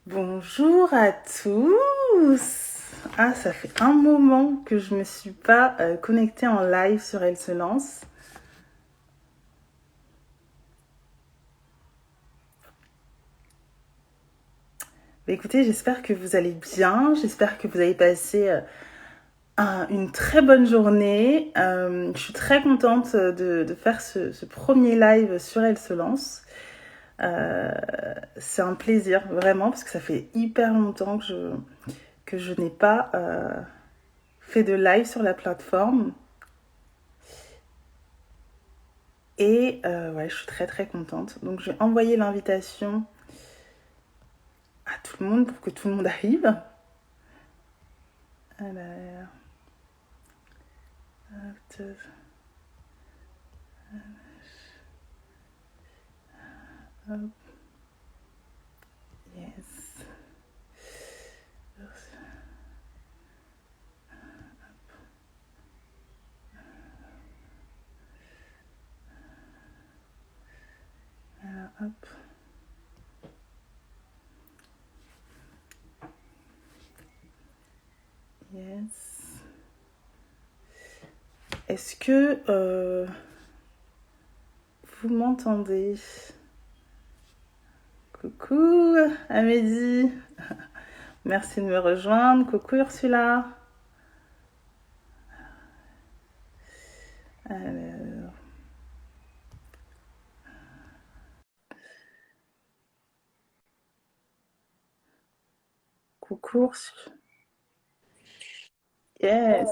Bonjour à tous. Ah, ça fait un moment que je me suis pas connectée en live sur Elle se lance. Écoutez, j'espère que vous allez bien. J'espère que vous avez passé une très bonne journée. Je suis très contente de faire ce premier live sur Elle se lance. C'est un plaisir, vraiment, parce que ça fait hyper longtemps que je n'ai pas fait de live sur la plateforme. Et ouais, je suis très très contente. Donc je vais envoyer l'invitation à tout le monde pour que tout le monde arrive. Alors, hop, yes. Alors, hop. Yes. Est-ce que vous m'entendez? Coucou Amélie. Merci de me rejoindre. Coucou Ursula. Alors, coucou Ursula. Yes.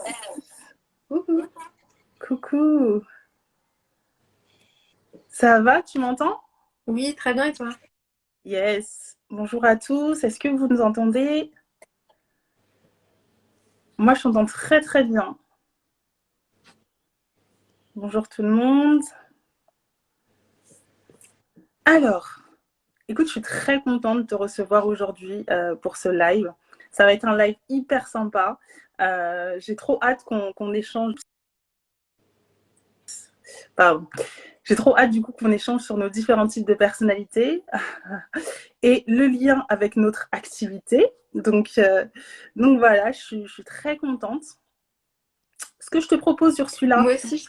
Coucou. Coucou. Ça va, tu m'entends? Oui, très bien, et toi? Yes. Bonjour à tous. Est-ce que vous nous entendez? Moi, je t'entends très très bien. Bonjour tout le monde. Alors, écoute, je suis très contente de te recevoir aujourd'hui pour ce live. Ça va être un live hyper sympa. J'ai trop hâte qu'on échange. Pardon. J'ai trop hâte du coup qu'on échange sur nos différents types de personnalités et le lien avec notre activité. Donc voilà, je suis très contente. Ce que je te propose sur celui-là, Moi aussi.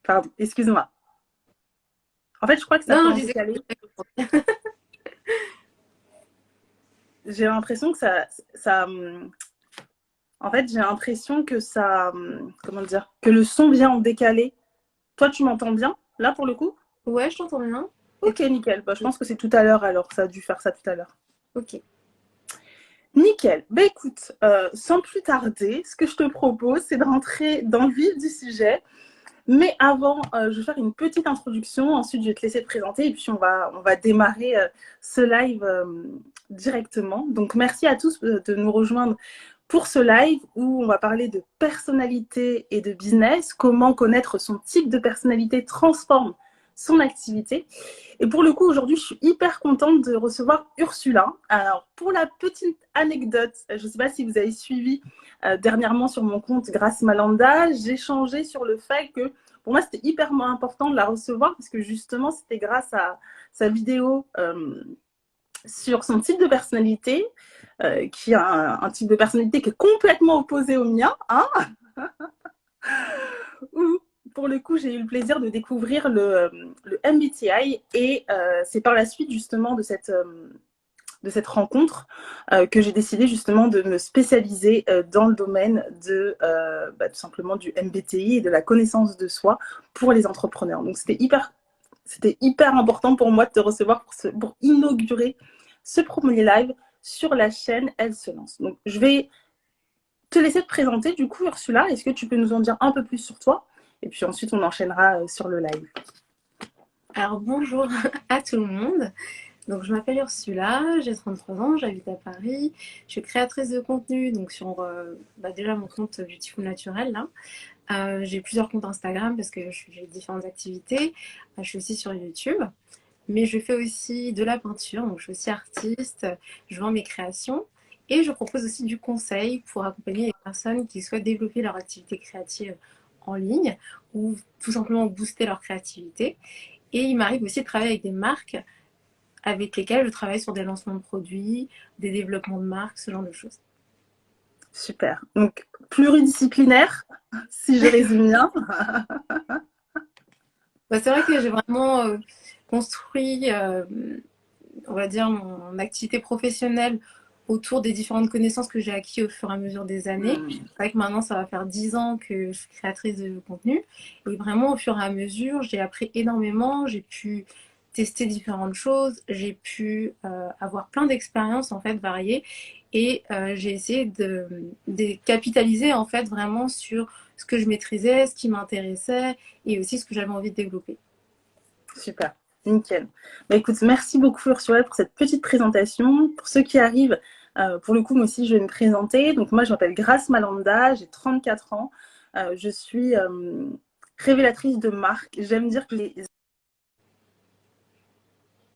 pardon, excuse-moi. En fait, je crois que ça Non, fait non, en je disais. décalé. J'ai l'impression que ça en fait, j'ai l'impression que ça, comment dire, que le son vient en décalé. Toi, tu m'entends bien, là, pour le coup? Ouais, je t'entends bien. Et Ok, toi? nickel. Bah, je pense que c'est tout à l'heure, alors. Ça a dû faire ça tout à l'heure. Ok. Nickel. Bah, écoute, sans plus tarder, ce que je te propose, c'est de rentrer dans le vif du sujet. Mais avant, je vais faire une petite introduction. Ensuite, je vais te laisser te présenter et puis on va démarrer ce live directement. Donc, merci à tous de nous rejoindre pour ce live où on va parler de personnalité et de business, comment connaître son type de personnalité transforme son activité. Et pour le coup, aujourd'hui, je suis hyper contente de recevoir Ursula. Alors, pour la petite anecdote, je ne sais pas si vous avez suivi dernièrement sur mon compte Grâce Malanda, j'ai changé sur le fait que pour moi, c'était hyper important de la recevoir parce que justement, c'était grâce à sa vidéo sur son type de personnalité, qui a un type de personnalité qui est complètement opposé au mien, hein, où pour le coup, j'ai eu le plaisir de découvrir le MBTI et c'est par la suite justement de cette rencontre que j'ai décidé justement de me spécialiser dans le domaine tout simplement du MBTI et de la connaissance de soi pour les entrepreneurs. Donc c'était hyper important pour moi de te recevoir pour inaugurer ce premier live sur la chaîne Elle se lance. Donc je vais te laisser te présenter du coup Ursula. Est-ce que tu peux nous en dire un peu plus sur toi? Et puis ensuite on enchaînera sur le live. Alors, bonjour à tout le monde. Donc, je m'appelle Ursula, j'ai 33 ans, j'habite à Paris. Je suis créatrice de contenu, donc sur déjà mon compte Beautiful Naturel, là. J'ai plusieurs comptes Instagram parce que j'ai différentes activités. Je suis aussi sur YouTube. Mais je fais aussi de la peinture, donc je suis aussi artiste, je vends mes créations et je propose aussi du conseil pour accompagner les personnes qui souhaitent développer leur activité créative en ligne ou tout simplement booster leur créativité. Et il m'arrive aussi de travailler avec des marques avec lesquels je travaille sur des lancements de produits, des développements de marques, ce genre de choses. Super. Donc, pluridisciplinaire, si je résume bien. Bah, c'est vrai que j'ai vraiment construit, on va dire, mon activité professionnelle autour des différentes connaissances que j'ai acquises au fur et à mesure des années. Hmm. C'est vrai que maintenant, ça va faire 10 ans que je suis créatrice de contenu. Et vraiment, au fur et à mesure, j'ai appris énormément. J'ai pu tester différentes choses. J'ai pu avoir plein d'expériences, en fait, variées. Et j'ai essayé de capitaliser, en fait, vraiment sur ce que je maîtrisais, ce qui m'intéressait et aussi ce que j'avais envie de développer. Super. Nickel. Bah, écoute, merci beaucoup Ursula pour cette petite présentation. Pour ceux qui arrivent, pour le coup, moi aussi, je vais me présenter. Donc, moi, je m'appelle Grace Malanda, j'ai 34 ans. Je suis révélatrice de marque. J'aime dire que les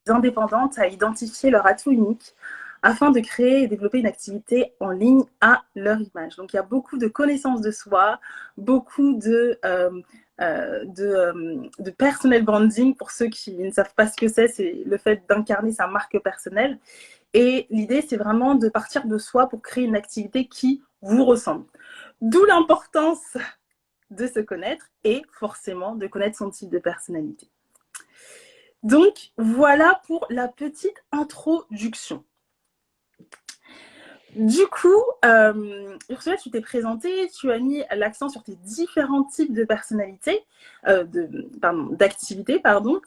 indépendantes à identifier leur atout unique afin de créer et développer une activité en ligne à leur image. Donc, il y a beaucoup de connaissances de soi, beaucoup de personal branding pour ceux qui ne savent pas ce que c'est le fait d'incarner sa marque personnelle. Et l'idée, c'est vraiment de partir de soi pour créer une activité qui vous ressemble. D'où l'importance de se connaître et forcément de connaître son type de personnalité. Donc, voilà pour la petite introduction. Du coup, Ursula, tu t'es présentée, tu as mis l'accent sur tes différents types de personnalités, d'activités, pardon.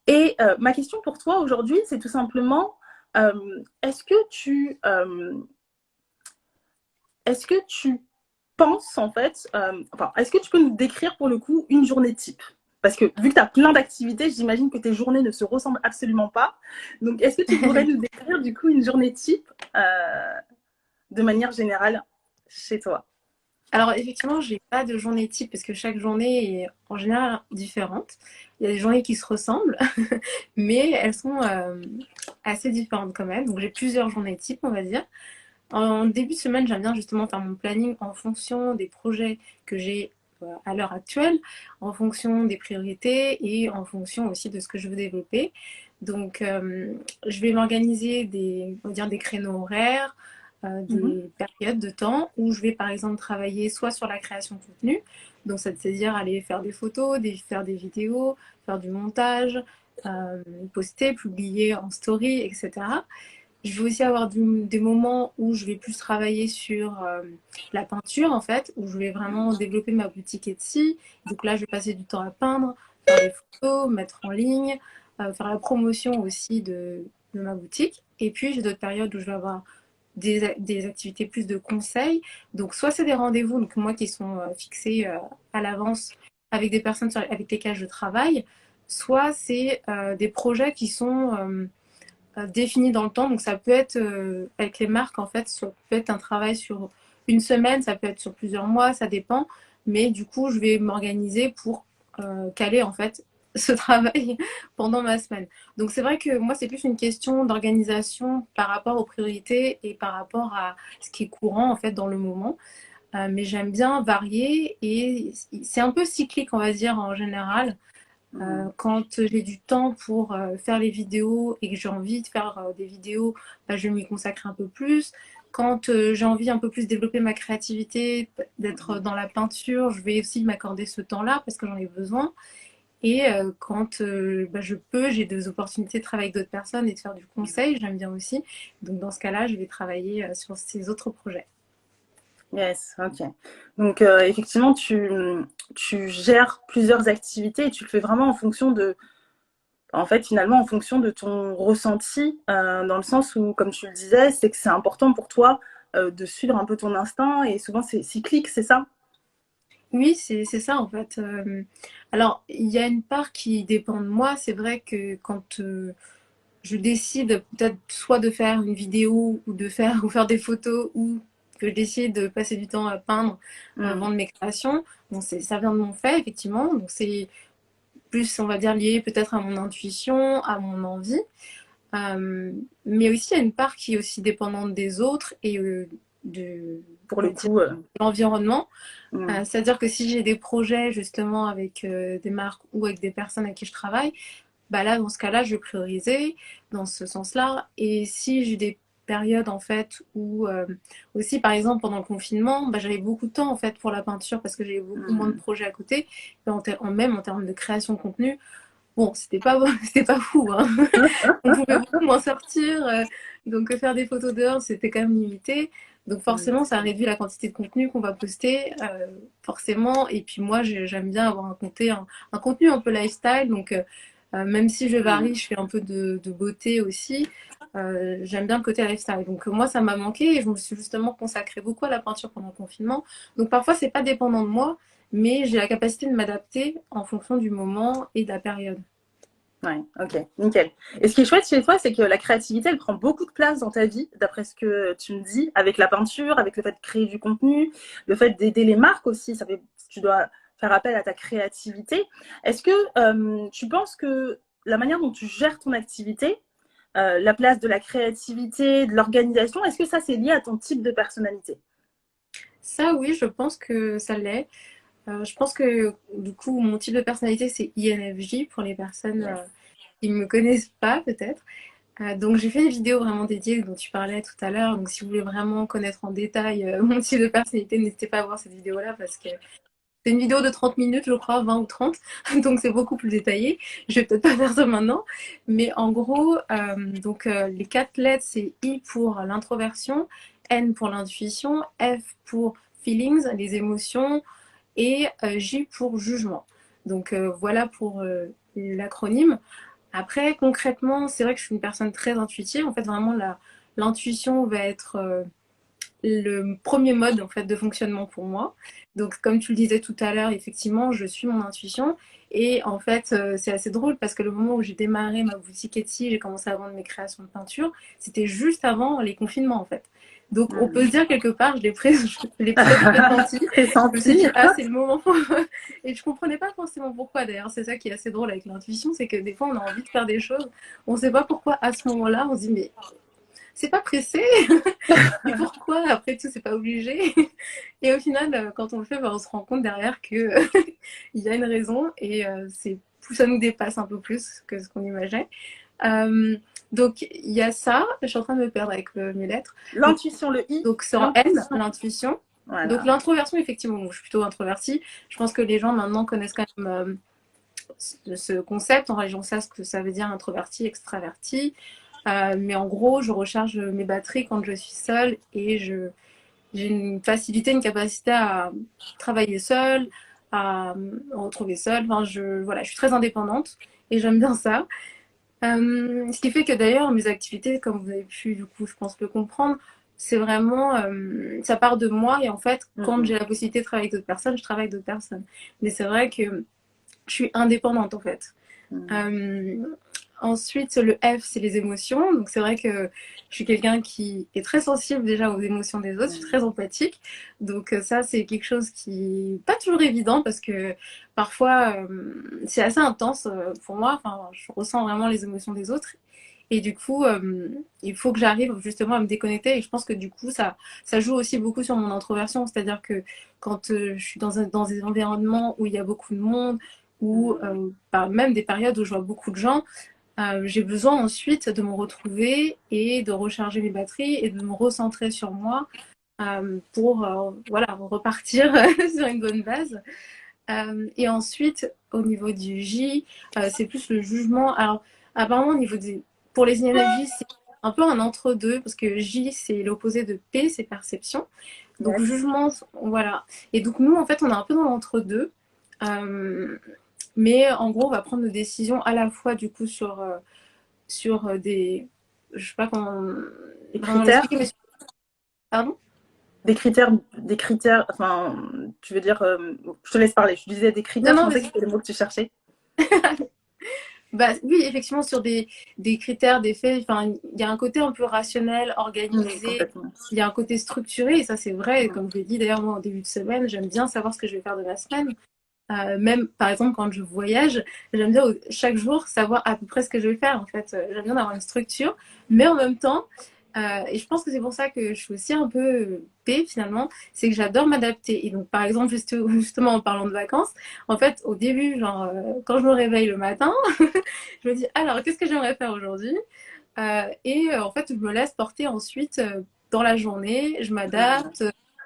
Et ma question pour toi aujourd'hui, c'est tout simplement, est-ce que tu penses en fait, est-ce que tu peux nous décrire pour le coup une journée type? Parce que vu que tu as plein d'activités, j'imagine que tes journées ne se ressemblent absolument pas. Donc, est-ce que tu pourrais nous décrire du coup une journée type de manière générale chez toi? Alors effectivement, j'ai pas de journée type parce que chaque journée est en général différente. Il y a des journées qui se ressemblent, mais elles sont assez différentes quand même. Donc j'ai plusieurs journées types, on va dire. En début de semaine, j'aime bien justement faire mon planning en fonction des projets que j'ai à l'heure actuelle, en fonction des priorités et en fonction aussi de ce que je veux développer. Donc, je vais m'organiser on va dire des créneaux horaires, des périodes de temps où je vais par exemple travailler soit sur la création de contenu, donc c'est-à-dire aller faire des photos, faire des vidéos, faire du montage, poster, publier en story, etc. Je vais aussi avoir des moments où je vais plus travailler sur la peinture, en fait, où je vais vraiment développer ma boutique Etsy. Donc là, je vais passer du temps à peindre, faire des photos, mettre en ligne, faire la promotion aussi de ma boutique. Et puis, j'ai d'autres périodes où je vais avoir des activités plus de conseils. Donc, soit c'est des rendez-vous, donc moi qui sont fixés à l'avance avec des personnes avec lesquelles je travaille, soit c'est des projets qui sont défini dans le temps. Donc ça peut être avec les marques en fait, ça peut être un travail sur une semaine, ça peut être sur plusieurs mois, ça dépend. Mais du coup, je vais m'organiser pour caler en fait ce travail pendant ma semaine. Donc c'est vrai que moi, c'est plus une question d'organisation par rapport aux priorités et par rapport à ce qui est courant en fait dans le moment. Mais j'aime bien varier et c'est un peu cyclique, on va dire, en général. Quand j'ai du temps pour faire les vidéos et que j'ai envie de faire des vidéos, bah, je m'y consacre un peu plus. Quand j'ai envie un peu plus de développer ma créativité, d'être dans la peinture, je vais aussi m'accorder ce temps-là parce que j'en ai besoin. Et quand bah, je peux, j'ai des opportunités de travailler avec d'autres personnes et de faire du conseil, j'aime bien aussi. Donc dans ce cas-là, je vais travailler sur ces autres projets. Yes, ok. Donc, effectivement, tu gères plusieurs activités et tu le fais vraiment en fonction en fait, finalement, en fonction de ton ressenti, dans le sens où, comme tu le disais, c'est que c'est important pour toi de suivre un peu ton instinct et souvent c'est cyclique, c'est ça? Oui, c'est ça en fait. Alors, il y a une part qui dépend de moi. C'est vrai que quand je décide peut-être soit de faire une vidéo ou ou faire des photos ou que je décide de passer du temps à peindre, Mm. vendre mes créations. Bon, ça vient de mon fait, effectivement. Donc, c'est plus, on va dire, lié peut-être à mon intuition, à mon envie. Mais aussi, il y a une part qui est aussi dépendante des autres et Pour on le va dire, coup, de l'environnement. mm. C'est-à-dire que si j'ai des projets justement avec des marques ou avec des personnes avec qui je travaille, bah là, dans ce cas-là, je vais prioriser dans ce sens-là. Et si j'ai des périodes en fait où aussi par exemple pendant le confinement bah, j'avais beaucoup de temps en fait pour la peinture parce que j'avais beaucoup moins de Mhm. projets à côté et même en termes de création de contenu bon c'était pas fou hein. On pouvait beaucoup moins sortir donc faire des photos dehors c'était quand même limité donc forcément ça réduit la quantité de contenu qu'on va poster forcément et puis moi j'aime bien avoir un contenu un peu lifestyle donc même si je varie, Mhm. je fais un peu de beauté aussi. J'aime bien le côté lifestyle. Donc moi, ça m'a manqué et je me suis justement consacrée beaucoup à la peinture pendant le confinement. Donc parfois, c'est pas dépendant de moi, mais j'ai la capacité de m'adapter en fonction du moment et de la période. Ouais, ok, nickel. Et ce qui est chouette chez toi, c'est que la créativité, elle prend beaucoup de place dans ta vie, d'après ce que tu me dis, avec la peinture, avec le fait de créer du contenu, le fait d'aider les marques aussi. Ça fait, tu dois faire appel à ta créativité. Est-ce que tu penses que la manière dont tu gères ton activité, la place de la créativité, de l'organisation, est-ce que ça c'est lié à ton type de personnalité? Ça, oui, je pense que ça l'est. Je pense que du coup, mon type de personnalité, c'est INFJ pour les personnes Yes. qui ne me connaissent pas, peut-être. Donc j'ai fait une vidéo vraiment dédiée dont tu parlais tout à l'heure. Donc si vous voulez vraiment connaître en détail mon type de personnalité, n'hésitez pas à voir cette vidéo-là parce que c'est une vidéo de 30 minutes, je crois, 20 ou 30. Donc c'est beaucoup plus détaillé. Je vais peut-être pas faire ça maintenant. Mais en gros, les quatre lettres, c'est I pour l'introversion, N pour l'intuition, F pour feelings, les émotions, et J pour jugement. Donc voilà pour l'acronyme. Après, concrètement, c'est vrai que je suis une personne très intuitive. En fait, vraiment, l'intuition va être le premier mode en fait de fonctionnement pour moi. Donc, comme tu le disais tout à l'heure, effectivement, je suis mon intuition. Et en fait, c'est assez drôle parce que le moment où j'ai démarré ma boutique Etsy, j'ai commencé à vendre mes créations de peinture, c'était juste avant les confinements en fait. Donc, on peut se dire quelque part, je l'ai peut-être pressenti. Je me suis Pressenti. dit, ah, c'est le moment pour... Et je comprenais pas forcément pourquoi. D'ailleurs, c'est ça qui est assez drôle avec l'intuition, c'est que des fois, on a envie de faire des choses. On sait pas pourquoi à ce moment-là, on se dit, mais c'est pas pressé. Et pourquoi après tout, c'est pas obligé. Et au final, quand on le fait, bah, on se rend compte derrière que il y a une raison et ça nous dépasse un peu plus que ce qu'on imaginait. Euh, donc il y a ça. Je suis en train de me perdre avec mes lettres. Donc L'intuition, le I, donc c'est en N, l'intuition. l'intuition. Donc Voilà. l'introversion, effectivement, bon, je suis plutôt introvertie. Je pense que les gens maintenant connaissent quand même ce concept en religion ça, ce que ça veut dire introverti, extraverti. Mais en gros, je recharge mes batteries quand je suis seule et j'ai une facilité, une capacité à travailler seule, à me retrouver seule. Enfin, voilà, je suis très indépendante et j'aime bien ça. Ce qui fait que d'ailleurs, mes activités, comme vous avez pu, du coup, je pense le comprendre, c'est vraiment, ça part de moi et en fait, quand Mhm. j'ai la possibilité de travailler avec d'autres personnes, je travaille avec d'autres personnes. Mais c'est vrai que je suis indépendante en fait. Mhm. Euh, Ensuite, le F, c'est les émotions. Donc, c'est vrai que je suis quelqu'un qui est très sensible déjà aux émotions des autres. Je suis très empathique. Donc, ça, c'est quelque chose qui n'est pas toujours évident parce que parfois, c'est assez intense pour moi. Enfin, je ressens vraiment les émotions des autres. Et du coup, il faut que j'arrive justement à me déconnecter. Et je pense que du coup, ça joue aussi beaucoup sur mon introversion. C'est-à-dire que quand je suis dans des environnements où il y a beaucoup de monde, ou Mhm. même des périodes où je vois beaucoup de gens, j'ai besoin ensuite de me retrouver et de recharger mes batteries et de me recentrer sur moi pour voilà, repartir sur une bonne base. Et ensuite, au niveau du J, c'est plus le jugement. Alors, apparemment, pour les INFJ, c'est un peu un entre-deux, parce que J, c'est l'opposé de P, c'est perception. Donc, Yes. jugement, voilà. Et donc, nous, en fait, on est un peu dans l'entre-deux. Euh, mais en gros, on va prendre nos décisions à la fois, du coup, sur des. Je sais pas Des comment critères, l'expliquer, mais. Pardon? des critères, enfin, tu veux dire, je te laisse parler. Je disais des Non, critères, je non, pensais que vas-y. c'était le mot que tu cherchais. Bah, oui, effectivement, sur des critères, des faits, enfin, il y a un côté un peu rationnel, Oui, organisé, complètement. il y a un côté structuré, et ça c'est vrai, et Mhm. comme je l'ai dit d'ailleurs, moi en début de semaine, j'aime bien savoir ce que je vais faire de ma semaine. Même par exemple quand je voyage, j'aime bien chaque jour savoir à peu près ce que je vais faire en fait. J'aime bien avoir une structure, mais en même temps, Et je pense que c'est pour ça que je suis aussi un peu P finalement, c'est que j'adore m'adapter. Et donc par exemple, justement en parlant de vacances, en fait au début, genre quand je me réveille le matin, je me dis alors qu'est-ce que j'aimerais faire aujourd'hui? En fait je me laisse porter ensuite dans la journée, je m'adapte,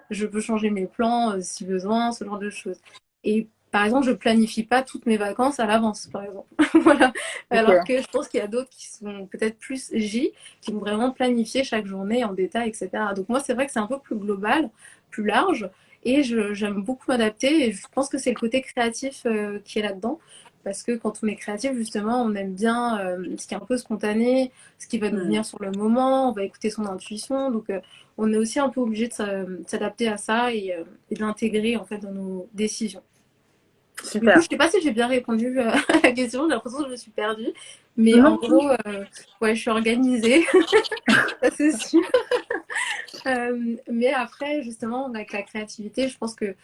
je peux changer mes plans si besoin, ce genre de choses. Et par exemple, je planifie pas toutes mes vacances à l'avance, par exemple. Voilà. Alors Ok. que je pense qu'il y a d'autres qui sont peut-être plus J, qui vont vraiment planifier chaque journée en détail, etc. Donc moi, c'est vrai que c'est un peu plus global, plus large, et j'aime beaucoup m'adapter. Et je pense que c'est le côté créatif qui est là-dedans. Parce que quand on est créatif, justement, on aime bien ce qui est un peu spontané, ce qui va nous Hmm. venir sur le moment, on va écouter son intuition. Donc, on est aussi un peu obligé de s'adapter à ça et de l'intégrer en fait dans nos décisions. Du coup, je Super. sais pas si j'ai bien répondu à la question, j'ai l'impression que je me suis perdue. Mais en Non. gros, ouais, je suis organisée, ça c'est sûr. Mais après, justement, avec la créativité, je pense que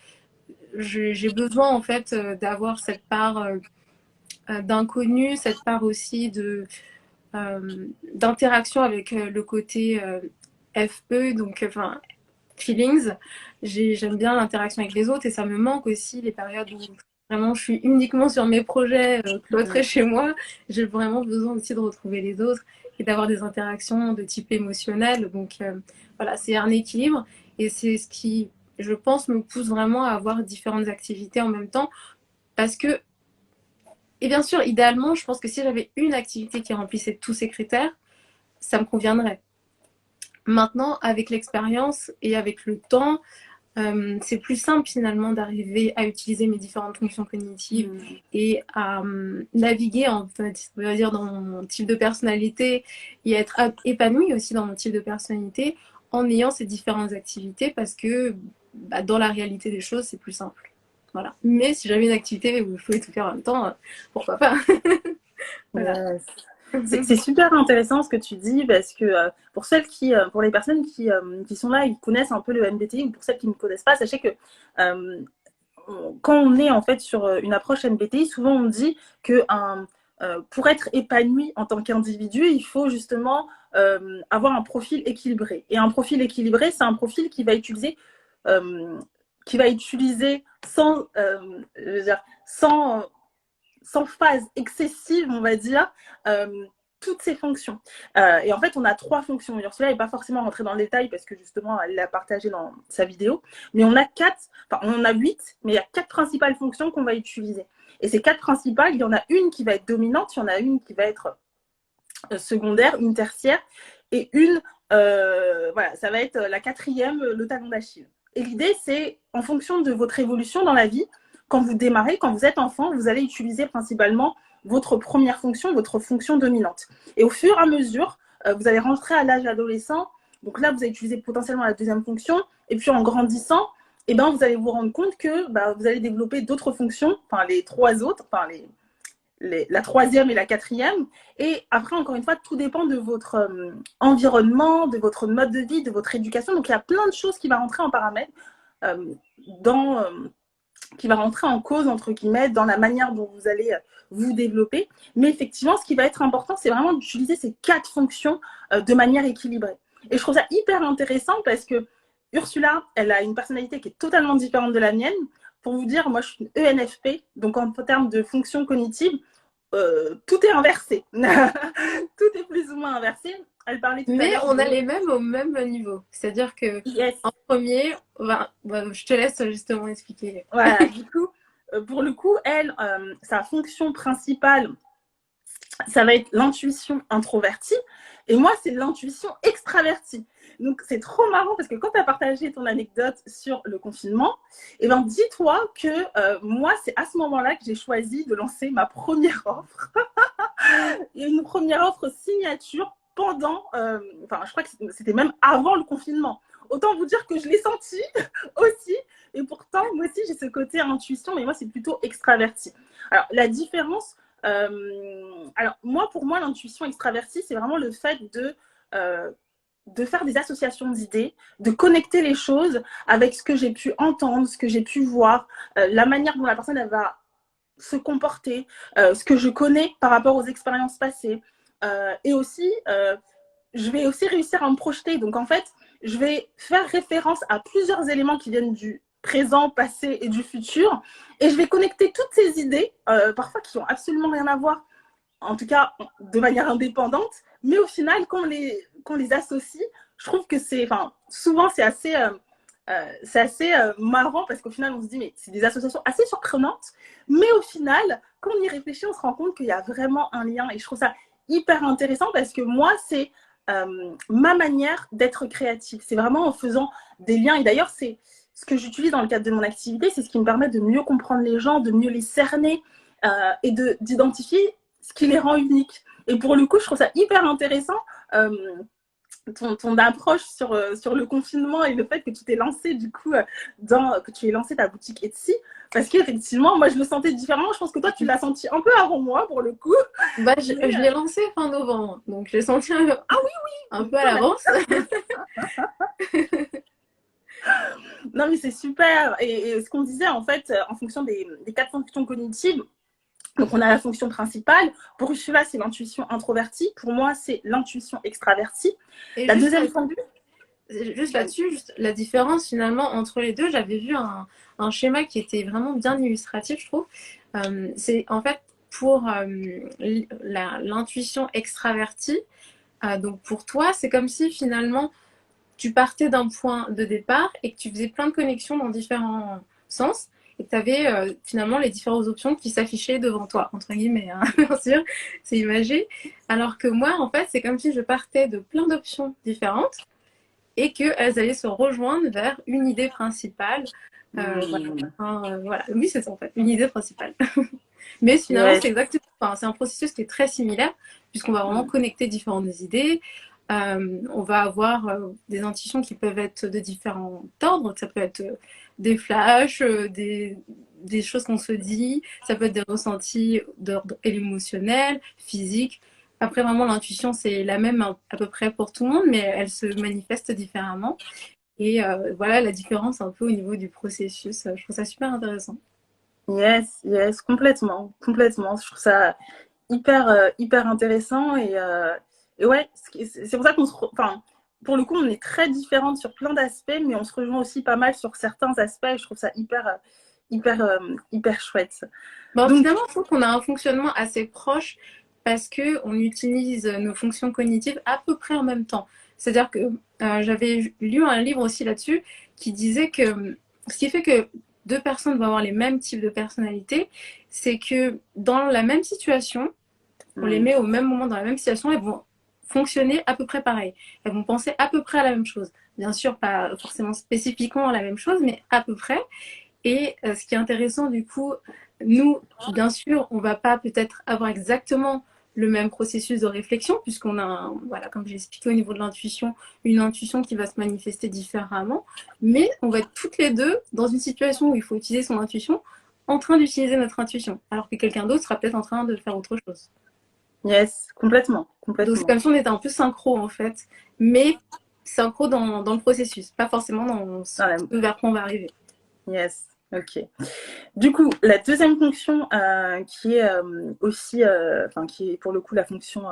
j'ai besoin en fait d'avoir cette part d'inconnu, cette part aussi d'interaction avec le côté FE, donc enfin feelings. J'aime bien l'interaction avec les autres et ça me manque aussi les périodes où vraiment je suis uniquement sur mes projets cloîtrés chez moi. J'ai vraiment besoin aussi de retrouver les autres et d'avoir des interactions de type émotionnel. Donc voilà, c'est un équilibre et c'est ce qui, je pense, me pousse vraiment à avoir différentes activités en même temps parce que, et bien sûr, idéalement, je pense que si j'avais une activité qui remplissait tous ces critères, ça me conviendrait. Maintenant, avec l'expérience et avec le temps, c'est plus simple finalement d'arriver à utiliser mes différentes fonctions cognitives Hmm. et à naviguer en fait, on va dire dans mon type de personnalité et être épanouie aussi dans mon type de personnalité en ayant ces différentes activités parce que bah, dans la réalité des choses, c'est plus simple. Voilà. Mais si j'avais une activité où je pouvais tout faire en même temps, pourquoi pas. Voilà. Yes. C'est super intéressant ce que tu dis parce que pour celles pour les personnes qui sont là et qui connaissent un peu le MBTI ou pour celles qui ne connaissent pas, sachez que euh, quand on est en fait sur une approche MBTI, souvent on dit que pour être épanoui en tant qu'individu, il faut justement avoir un profil équilibré. Et un profil équilibré, c'est un profil euh, qui va utiliser je veux dire, sans phase excessive, on va dire, toutes ces fonctions. Et en fait, on a trois fonctions. Ursula n'est pas forcément rentrée dans le détail parce que justement, elle l'a partagé dans sa vidéo. Mais on a on en a 8, mais il y a quatre principales fonctions qu'on va utiliser. Et ces quatre principales, il y en a une qui va être dominante, il y en a une qui va être secondaire, une tertiaire, et voilà, ça va être la quatrième, le talon d'Achille. Et l'idée, c'est en fonction de votre évolution dans la vie, quand vous démarrez, quand vous êtes enfant, vous allez utiliser principalement votre première fonction, votre fonction dominante. Et au fur et à mesure, vous allez rentrer à l'âge adolescent. Donc là, vous allez utiliser potentiellement la deuxième fonction. Et puis en grandissant, eh ben, vous allez vous rendre compte que vous allez développer d'autres fonctions, enfin les trois autres, enfin la troisième et la quatrième. Et après, encore une fois, tout dépend de votre environnement, de votre mode de vie, de votre éducation. Donc, il y a plein de choses qui vont rentrer en paramètre, euh, dans, euh, qui va rentrer en cause, entre guillemets, dans la manière dont vous allez vous développer. Mais effectivement, ce qui va être important, c'est vraiment d'utiliser ces quatre fonctions de manière équilibrée. Et je trouve ça hyper intéressant parce que Ursula, elle a une personnalité qui est totalement différente de la mienne. Pour vous dire, moi, je suis une ENFP, donc en termes de fonction cognitive, tout est inversé. Tout est plus ou moins inversé. Elle parlait tout à Mais l'heure on a de les mêmes au même niveau. C'est-à-dire que yes. en premier, je te laisse justement expliquer. Voilà, du coup, pour le coup, elle, sa fonction principale, ça va être l'intuition introvertie. Et moi, c'est l'intuition extravertie. Donc, c'est trop marrant parce que quand tu as partagé ton anecdote sur le confinement, eh ben, dis-toi que moi, c'est à ce moment-là que j'ai choisi de lancer ma première offre. Une première offre signature enfin, je crois que c'était même avant le confinement. Autant vous dire que je l'ai senti aussi. Et pourtant, moi aussi, j'ai ce côté intuition, mais moi, c'est plutôt extraverti. Alors, la différence, alors moi, pour moi, l'intuition extravertie, c'est vraiment le fait de faire des associations d'idées, de connecter les choses avec ce que j'ai pu entendre, ce que j'ai pu voir, la manière dont la personne elle va se comporter, ce que je connais par rapport aux expériences passées, et aussi je vais aussi réussir à me projeter. Donc, en fait, je vais faire référence à plusieurs éléments qui viennent du présent, passé et du futur. Et je vais connecter toutes ces idées, parfois qui n'ont absolument rien à voir, en tout cas de manière indépendante, mais au final, quand on les associe, je trouve que enfin, souvent c'est assez marrant parce qu'au final, on se dit, mais c'est des associations assez surprenantes, mais au final, quand on y réfléchit, on se rend compte qu'il y a vraiment un lien et je trouve ça hyper intéressant parce que moi, c'est ma manière d'être créative. C'est vraiment en faisant des liens et d'ailleurs, c'est ce que j'utilise dans le cadre de mon activité, c'est ce qui me permet de mieux comprendre les gens, de mieux les cerner et d'identifier ce qui les rend uniques. Et pour le coup, je trouve ça hyper intéressant. Ton approche sur le confinement et le fait que tu t'es lancé du coup que tu aies lancé ta boutique Etsy parce qu'effectivement moi je le sentais différemment, je pense que toi tu l'as senti un peu avant moi pour le coup. Bah, je l'ai lancé fin novembre, donc je l'ai senti Ah oui un peu à l'avance. non mais c'est super et ce qu'on disait en fait en fonction des 4 fonctions cognitives. Donc, on a la fonction principale. Pour Ursula, c'est l'intuition introvertie. Pour moi, c'est l'intuition extravertie. Et la deuxième fonction. juste là-dessus, juste la différence finalement entre les deux, j'avais vu un schéma qui était vraiment bien illustratif, je trouve. C'est en fait pour l'intuition extravertie. Donc pour toi, c'est comme si finalement tu partais d'un point de départ et que tu faisais plein de connexions dans différents sens et que tu avais finalement les différentes options qui s'affichaient devant toi, entre guillemets, hein, bien sûr, c'est imagé. Alors que moi, en fait, c'est comme si je partais de plein d'options différentes et qu'elles allaient se rejoindre vers une idée principale. Voilà. Oui, c'est ça en fait, une idée principale. Mais finalement, Yes. c'est exactement, enfin, c'est un processus qui est très similaire puisqu'on va vraiment connecter différentes idées. On va avoir des intuitions qui peuvent être de différents ordres. Ça peut être des flashs, des choses qu'on se dit. Ça peut être des ressentis d'ordre émotionnel, physique. Après, vraiment, l'intuition, c'est la même à peu près pour tout le monde, mais elle se manifeste différemment. Et voilà la différence un peu au niveau du processus. Je trouve ça super intéressant. Yes, yes, complètement, complètement. Je trouve ça hyper intéressant et ouais, c'est pour ça enfin, pour le coup, on est très différentes sur plein d'aspects, mais on se rejoint aussi pas mal sur certains aspects. Et je trouve ça hyper chouette. Bon, Donc, finalement, je trouve qu'on a un fonctionnement assez proche parce qu'on utilise nos fonctions cognitives à peu près en même temps. C'est-à-dire que j'avais lu un livre aussi là-dessus qui disait que ce qui fait que deux personnes vont avoir les mêmes types de personnalités, c'est que dans la même situation, on les met au même moment dans la même situation, elles vont fonctionner à peu près pareil. Elles vont penser à peu près à la même chose. Bien sûr, pas forcément spécifiquement la même chose, mais à peu près. Et ce qui est intéressant, du coup, nous, bien sûr, on va pas peut-être avoir exactement le même processus de réflexion, puisqu'on a, voilà, comme j'ai expliqué au niveau de l'intuition, une intuition qui va se manifester différemment. Mais on va être toutes les deux dans une situation où il faut utiliser son intuition, en train d'utiliser notre intuition, alors que quelqu'un d'autre sera peut-être en train de faire autre chose. yes, complètement, Donc c'est complètement. comme si on était un peu synchro en fait, mais synchro dans le processus, pas forcément dans ce vers quoi on va arriver. Yes, ok. Du coup, la deuxième fonction qui est aussi, enfin qui est pour le coup la fonction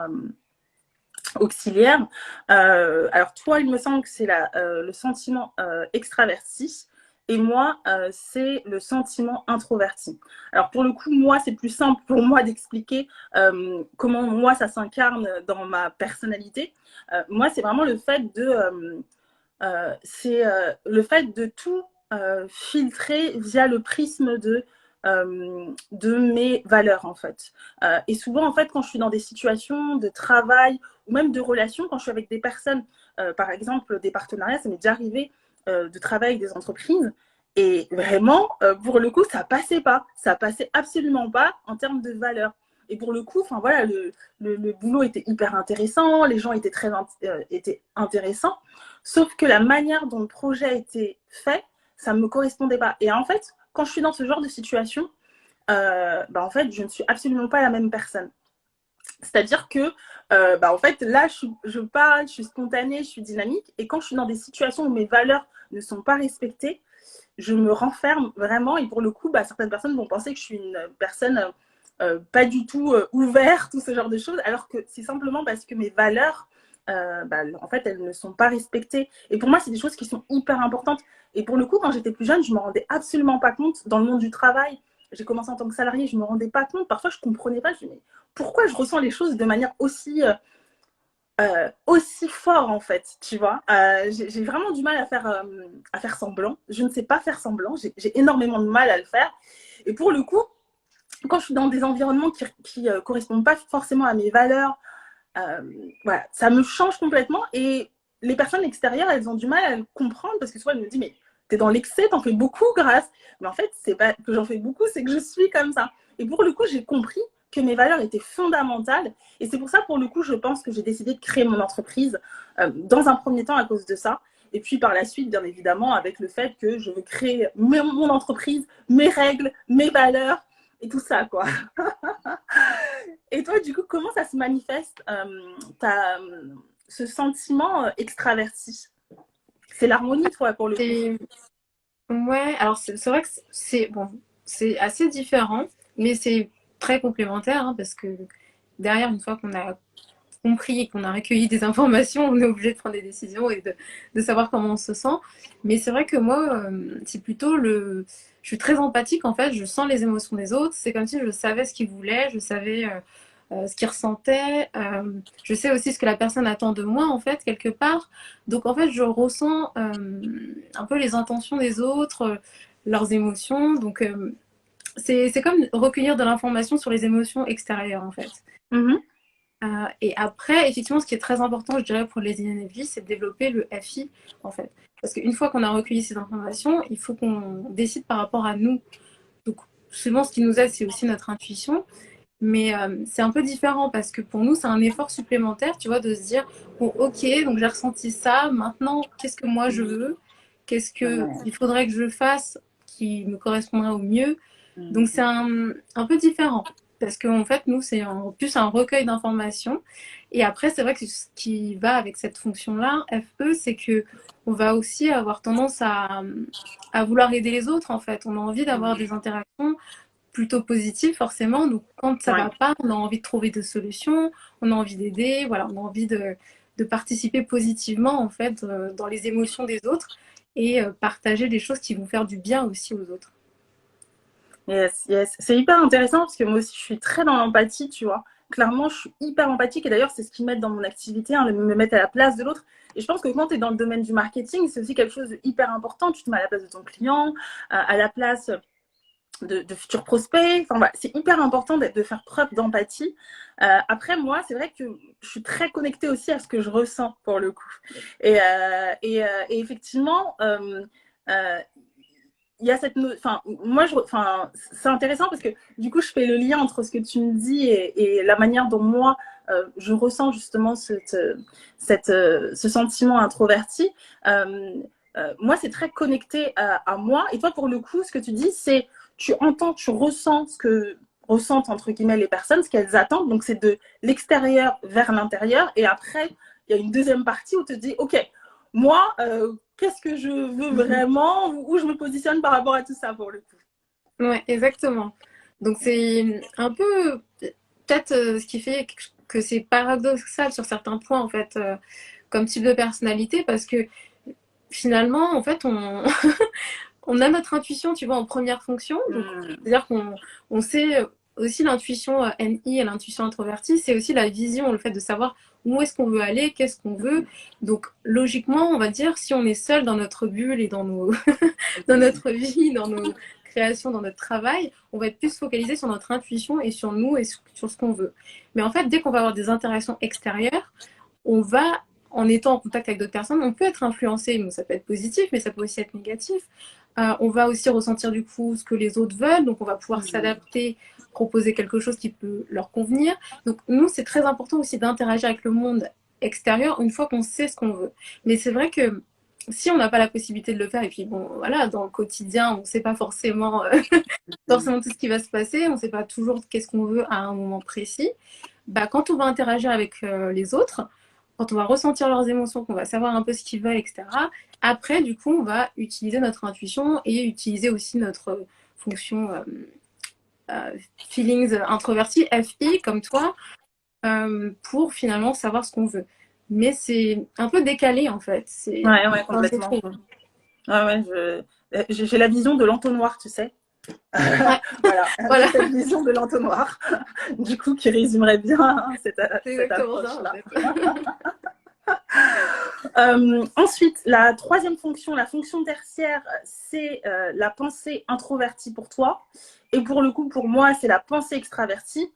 auxiliaire. Alors toi, il me semble que c'est le sentiment extraverti et moi, c'est le sentiment introverti. Alors pour le coup, moi, c'est plus simple pour moi d'expliquer comment moi, ça s'incarne dans ma personnalité. Moi, c'est vraiment le fait de tout filtrer via le prisme de mes valeurs en fait. Et souvent en fait quand je suis dans des situations de travail ou même de relations, quand je suis avec des personnes, par exemple des partenariats, ça m'est déjà arrivé de travailler avec des entreprises et vraiment pour le coup ça passait absolument pas en termes de valeurs. Et pour le coup, enfin voilà, le boulot était hyper intéressant, les gens étaient étaient intéressants, sauf que la manière dont le projet a été fait, ça ne me correspondait pas. Et en fait, quand je suis dans ce genre de situation, en fait, je ne suis absolument pas la même personne. C'est-à-dire que, en fait, là, je parle, je suis spontanée, je suis dynamique. Et quand je suis dans des situations où mes valeurs ne sont pas respectées, je me renferme vraiment. Et pour le coup, certaines personnes vont penser que je suis une personne pas du tout ouverte, tout ce genre de choses. Alors que c'est simplement parce que mes valeurs en fait, elles ne sont pas respectées. Et pour moi, c'est des choses qui sont hyper importantes. Et pour le coup, quand j'étais plus jeune, je me rendais absolument pas compte dans le monde du travail. J'ai commencé en tant que salariée, je me rendais pas compte. Parfois, je comprenais pas. Je me disais, mais pourquoi je ressens les choses de manière aussi fort en fait, tu vois. J'ai vraiment du mal à faire semblant. Je ne sais pas faire semblant. J'ai énormément de mal à le faire. Et pour le coup, quand je suis dans des environnements qui correspondent pas forcément à mes valeurs, euh, voilà, ça me change complètement. Et les personnes extérieures, elles ont du mal à le comprendre parce que souvent elles me disent mais t'es dans l'excès, t'en fais beaucoup, grâce. Mais en fait, c'est pas que j'en fais beaucoup, c'est que je suis comme ça. Et pour le coup, j'ai compris que mes valeurs étaient fondamentales. Et c'est pour ça, pour le coup, je pense que j'ai décidé de créer mon entreprise dans un premier temps à cause de ça. Et puis par la suite, bien évidemment, avec le fait que je veux créer mon entreprise, mes règles, mes valeurs et tout ça, quoi. Et toi, du coup, comment ça se manifeste, ce sentiment extraverti? C'est l'harmonie, toi, pour le coup. Et ouais, alors c'est vrai que c'est bon, c'est assez différent, mais c'est très complémentaire hein, parce que derrière, une fois qu'on a compris et qu'on a recueilli des informations, on est obligé de prendre des décisions et de savoir comment on se sent. Mais c'est vrai que moi, c'est plutôt le. Je suis très empathique en fait, je sens les émotions des autres. C'est comme si je savais ce qu'ils voulaient, je savais ce qu'ils ressentaient. Je sais aussi ce que la personne attend de moi en fait, quelque part. Donc en fait, je ressens un peu les intentions des autres, leurs émotions. Donc c'est comme recueillir de l'information sur les émotions extérieures en fait. Mhm. Et après, effectivement, ce qui est très important, je dirais, pour les INFJ, c'est de développer le FI, en fait. Parce qu'une fois qu'on a recueilli ces informations, il faut qu'on décide par rapport à nous. Donc, souvent, ce qui nous aide, c'est aussi notre intuition. Mais c'est un peu différent parce que pour nous, c'est un effort supplémentaire, tu vois, de se dire, bon, ok, donc j'ai ressenti ça, maintenant, qu'est-ce que moi je veux? Qu'est-ce que Ouais. il faudrait que je fasse qui me correspondrait au mieux? Donc c'est Mhm. un peu différent. Parce qu'en fait, nous, c'est plus un recueil d'informations. Et après, c'est vrai que ce qui va avec cette fonction-là, FE, c'est que on va aussi avoir tendance à vouloir aider les autres, en fait. On a envie d'avoir des interactions plutôt positives, forcément. Donc, quand ça Ouais. va pas, on a envie de trouver des solutions, on a envie d'aider, voilà, on a envie de participer positivement, en fait, dans les émotions des autres et partager des choses qui vont faire du bien aussi aux autres. Yes, yes. C'est hyper intéressant parce que moi aussi, je suis très dans l'empathie, tu vois. Clairement, je suis hyper empathique et d'ailleurs, c'est ce qui m'aide dans mon activité, hein, de me mettre à la place de l'autre. Et je pense que quand tu es dans le domaine du marketing, c'est aussi quelque chose de hyper important. Tu te mets à la place de ton client, à la place de futurs prospects. Enfin, voilà, c'est hyper important de faire preuve d'empathie. Après, moi, c'est vrai que je suis très connectée aussi à ce que je ressens pour le coup. Et effectivement, euh, il y a cette enfin moi enfin c'est intéressant parce que du coup je fais le lien entre ce que tu me dis et la manière dont moi je ressens justement ce sentiment introverti. euh, Moi c'est très connecté à moi et toi pour le coup ce que tu dis c'est tu entends, tu ressens ce que ressentent entre guillemets les personnes, ce qu'elles attendent, donc c'est de l'extérieur vers l'intérieur et après il y a une deuxième partie où tu te dis ok moi qu'est-ce que je veux vraiment, où je me positionne par rapport à tout ça pour le coup. Ouais, exactement. Donc c'est un peu peut-être ce qui fait que c'est paradoxal sur certains points en fait comme type de personnalité parce que finalement en fait on on a notre intuition tu vois en première fonction donc Mmh. c'est-à-dire qu'on sait aussi l'intuition NI et l'intuition introvertie c'est aussi la vision le fait de savoir où est-ce qu'on veut aller qu'est-ce qu'on veut donc logiquement on va dire si on est seul dans notre bulle et dans nos dans notre vie, dans nos créations, dans notre travail, on va être plus focalisé sur notre intuition et sur nous et sur ce qu'on veut. Mais en fait, dès qu'on va avoir des interactions extérieures, on va, en étant en contact avec d'autres personnes, on peut être influencé. Donc ça peut être positif, mais ça peut aussi être négatif. On va aussi ressentir du coup ce que les autres veulent, donc on va pouvoir Mmh. s'adapter, proposer quelque chose qui peut leur convenir. Donc nous, c'est très important aussi d'interagir avec le monde extérieur une fois qu'on sait ce qu'on veut. Mais c'est vrai que si on n'a pas la possibilité de le faire, et puis bon, voilà, dans le quotidien, on ne sait pas forcément, forcément tout ce qui va se passer, on ne sait pas toujours qu'est-ce qu'on veut à un moment précis, bah, quand on va interagir avec les autres, quand on va ressentir leurs émotions, qu'on va savoir un peu ce qu'ils veulent, etc., après, du coup, on va utiliser notre intuition et utiliser aussi notre fonction feelings introverti, FI, comme toi, pour finalement savoir ce qu'on veut. mais c'est un peu décalé en fait. C'est, Ouais, ouais, enfin, je complètement. trouve. Ouais, ouais, j'ai la vision de l'entonnoir, tu sais. Ouais, Voilà, j'ai voilà, cette vision de l'entonnoir, du coup, qui résumerait bien c'est cette exactement ça en approche-là. fait. Ensuite, la troisième fonction, la fonction tertiaire, c'est la pensée introvertie pour toi. Et pour le coup, pour moi, c'est la pensée extravertie.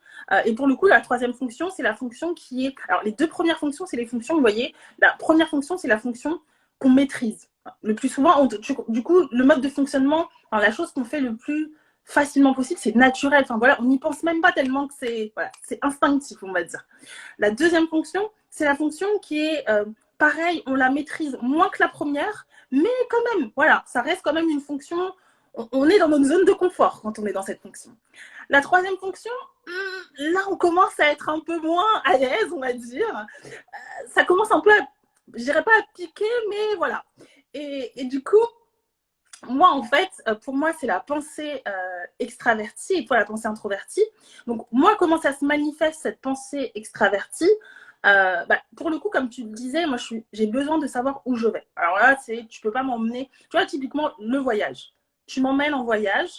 Et pour le coup, la troisième fonction, c'est la fonction qui est... Alors, les deux premières fonctions, c'est les fonctions, vous voyez. La première fonction, c'est la fonction qu'on maîtrise. Le plus souvent, du coup, le mode de fonctionnement, enfin, la chose qu'on fait le plus facilement possible, c'est naturel. Enfin, voilà, on n'y pense même pas tellement que c'est voilà, instinctif, on va dire. La deuxième fonction, c'est la fonction qui est pareil, on la maîtrise moins que la première, mais quand même, voilà, ça reste quand même une fonction. On est dans notre zone de confort quand on est dans cette fonction. La troisième fonction, là, on commence à être un peu moins à l'aise, on va dire. Ça commence un peu à, je dirais pas à piquer, mais voilà. Et du coup, moi, en fait, pour moi, c'est la pensée extravertie et toi, la pensée introvertie. Donc, moi, comment ça se manifeste, cette pensée extravertie pour le coup, comme tu le disais, moi, j'ai besoin de savoir où je vais. Alors là, tu peux pas m'emmener. Tu vois, typiquement, le voyage. Tu m'emmènes en voyage.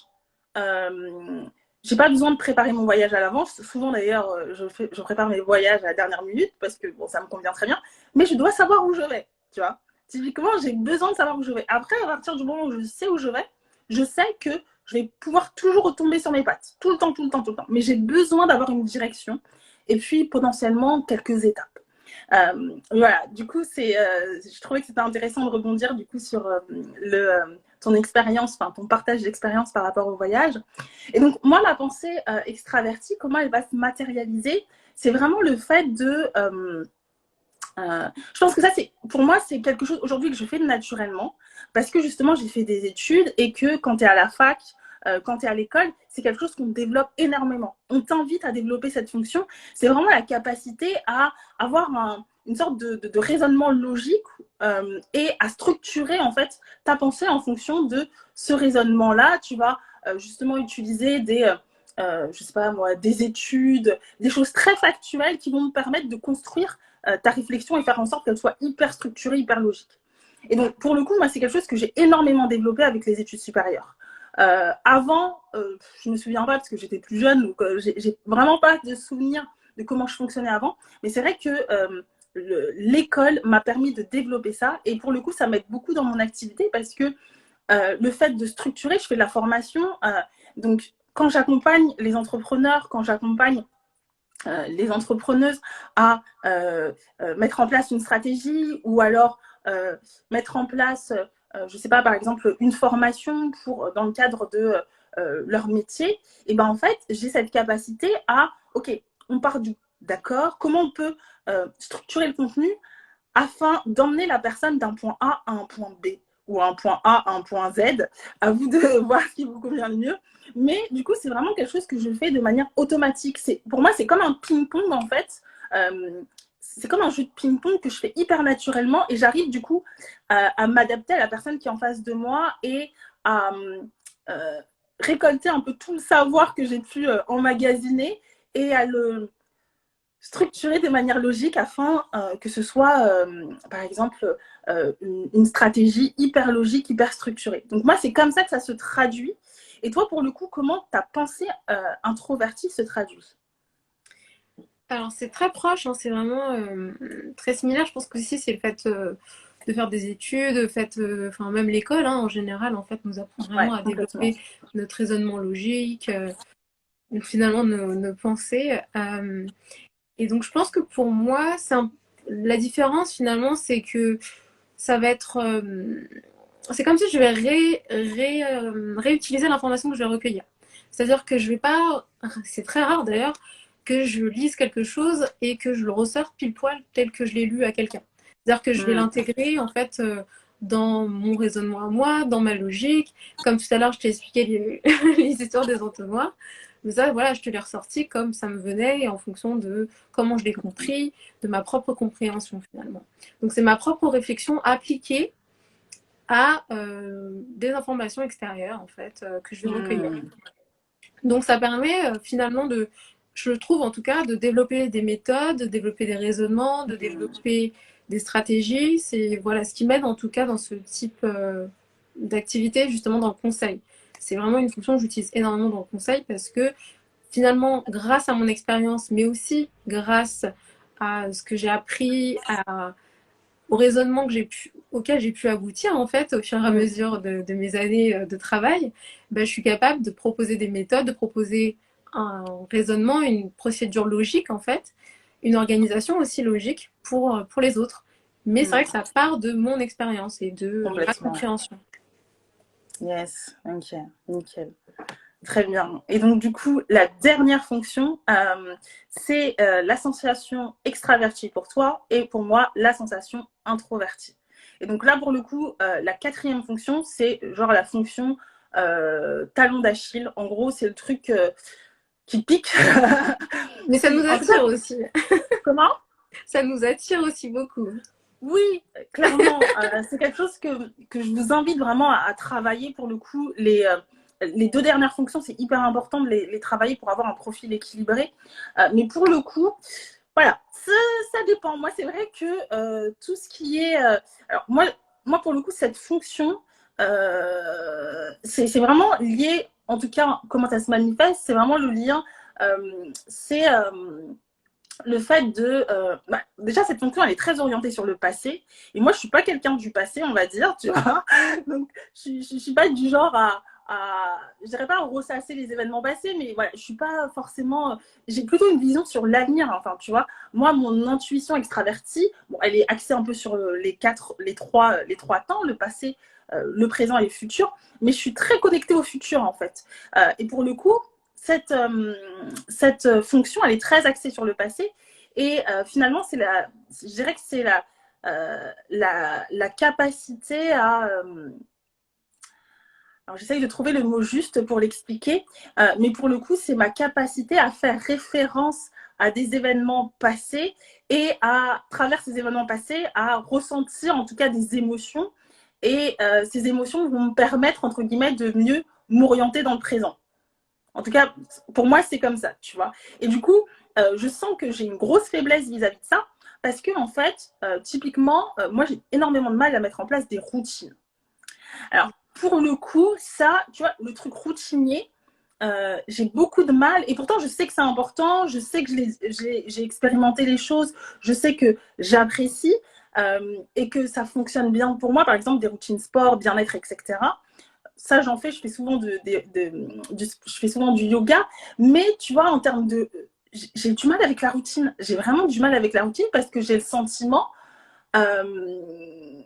Euh, j'ai pas besoin de préparer mon voyage à l'avance. Souvent, d'ailleurs, je prépare mes voyages à la dernière minute parce que bon, ça me convient très bien. Mais je dois savoir où je vais, tu vois. Typiquement, j'ai besoin de savoir où je vais. Après, à partir du moment où je sais où je vais, je sais que je vais pouvoir toujours retomber sur mes pattes. Tout le temps, tout le temps, tout le temps. Mais j'ai besoin d'avoir une direction et puis potentiellement quelques étapes. Voilà, du coup, je trouvais que c'était intéressant de rebondir du coup sur ton expérience, enfin ton partage d'expérience par rapport au voyage. Et donc, moi, ma pensée extravertie, comment elle va se matérialiser, c'est vraiment le fait de je pense que ça, pour moi, c'est quelque chose aujourd'hui que je fais naturellement parce que justement, j'ai fait des études et que quand tu es à la fac, quand tu es à l'école, c'est quelque chose qu'on développe énormément. On t'invite à développer cette fonction. C'est vraiment la capacité à avoir une sorte de raisonnement logique et à structurer en fait ta pensée en fonction de ce raisonnement-là. Tu vas justement utiliser je sais pas moi, des études, des choses très factuelles qui vont me permettre de construire ta réflexion et faire en sorte qu'elle soit hyper structurée, hyper logique. Et donc, pour le coup, moi, c'est quelque chose que j'ai énormément développé avec les études supérieures. Avant, je me souviens pas parce que j'étais plus jeune, donc j'ai vraiment pas de souvenir de comment je fonctionnais avant. Mais c'est vrai que l'école m'a permis de développer ça. Et pour le coup, ça m'aide beaucoup dans mon activité parce que le fait de structurer, je fais de la formation. Donc, quand j'accompagne les entrepreneurs, quand j'accompagne les entrepreneuses à mettre en place une stratégie ou alors mettre en place, je ne sais pas, par exemple, une formation dans le cadre de leur métier, et ben en fait, j'ai cette capacité à, OK, on part du d'accord, comment on peut structurer le contenu afin d'emmener la personne d'un point A à un point B ou un point A à un point Z. À vous de voir ce qui vous convient le mieux. Mais du coup, c'est vraiment quelque chose que je fais de manière automatique. Pour moi, c'est comme un ping-pong en fait. C'est comme un jeu de ping-pong que je fais hyper naturellement et j'arrive du coup à m'adapter à la personne qui est en face de moi et à récolter un peu tout le savoir que j'ai pu emmagasiner et à le structurer de manière logique afin que ce soit, par exemple, une stratégie hyper logique, hyper structurée. Donc moi, c'est comme ça que ça se traduit. Et toi, pour le coup, comment ta pensée introvertie se traduit? Alors, c'est très proche, hein, c'est vraiment très similaire. Je pense que aussi, c'est le fait de faire des études, le fait, enfin, même l'école, hein, en général, en fait, nous apprend Ouais, vraiment à complètement. développer notre raisonnement logique, finalement, nos pensées. Et donc, je pense que pour moi, la différence, finalement, c'est que ça va être. C'est comme si je vais réutiliser l'information que je vais recueillir. C'est-à-dire que je vais pas. C'est très rare d'ailleurs que je lise quelque chose et que je le ressorte pile poil tel que je l'ai lu à quelqu'un. C'est-à-dire que je vais Mm. l'intégrer en fait dans mon raisonnement à moi, dans ma logique. Comme tout à l'heure, je t'ai expliqué les histoires des entonnoirs. Mais ça, voilà, je te l'ai ressorti comme ça me venait et en fonction de comment je l'ai compris, de ma propre compréhension finalement. Donc c'est ma propre réflexion appliquée à des informations extérieures en fait que je vais recueillir. Mm. Donc ça permet finalement je trouve en tout cas, de développer des méthodes, de développer des raisonnements, de Mhm. développer des stratégies. C'est voilà ce qui m'aide en tout cas dans ce type d'activité, justement dans le conseil. C'est vraiment une fonction que j'utilise énormément dans le conseil parce que finalement, grâce à mon expérience, mais aussi grâce à ce que j'ai appris, au raisonnement auquel j'ai pu aboutir en fait au fur et à Mhm. mesure de mes années de travail, ben, je suis capable de proposer des méthodes, de proposer un raisonnement, une procédure logique en fait, une organisation aussi logique pour les autres. Mais c'est vrai Mhm. que ça part de mon expérience et de ma Complètement. compréhension. Yes, ok, nickel. Très bien. Et donc, du coup, la dernière fonction, c'est la sensation extravertie pour toi et pour moi, la sensation introvertie. Et donc là, pour le coup, la quatrième fonction, c'est genre la fonction talon d'Achille. En gros, c'est le truc qui pique. Mais ça nous En tout cas, attire aussi. comment? Ça nous attire aussi beaucoup. Oui, clairement. C'est quelque chose que je vous invite vraiment à travailler pour le coup. Les deux dernières fonctions, c'est hyper important de les travailler pour avoir un profil équilibré. Mais pour le coup, voilà, ça dépend. Moi, c'est vrai que tout ce qui est... alors, moi, pour le coup, cette fonction, c'est vraiment lié, en tout cas, comment ça se manifeste, c'est vraiment le lien. C'est le fait de déjà cette fonction elle est très orientée sur le passé et moi je suis pas quelqu'un du passé on va dire tu vois donc je suis pas du genre je dirais pas à ressasser les événements passés mais voilà je suis pas forcément j'ai plutôt une vision sur l'avenir enfin tu vois moi mon intuition extravertie bon elle est axée un peu sur les trois temps le passé le présent et le futur mais je suis très connectée au futur en fait et pour le coup cette fonction, elle est très axée sur le passé. Et finalement, je dirais que c'est la capacité à... alors, j'essaye de trouver le mot juste pour l'expliquer, mais pour le coup, c'est ma capacité à faire référence à des événements passés et à travers ces événements passés, à ressentir en tout cas des émotions. Et ces émotions vont me permettre, entre guillemets, de mieux m'orienter dans le présent. En tout cas, pour moi, c'est comme ça, tu vois. Et du coup, je sens que j'ai une grosse faiblesse vis-à-vis de ça, parce que, en fait, typiquement, moi, j'ai énormément de mal à mettre en place des routines. Alors, pour le coup, ça, tu vois, le truc routinier, j'ai beaucoup de mal, et pourtant, je sais que c'est important, je sais que j'ai expérimenté les choses, je sais que j'apprécie, et que ça fonctionne bien pour moi, par exemple, des routines sport, bien-être, etc. Ça, j'en fais, je fais souvent du yoga, mais tu vois, en termes de. J'ai du mal avec la routine. J'ai vraiment du mal avec la routine parce que j'ai le sentiment. Euh,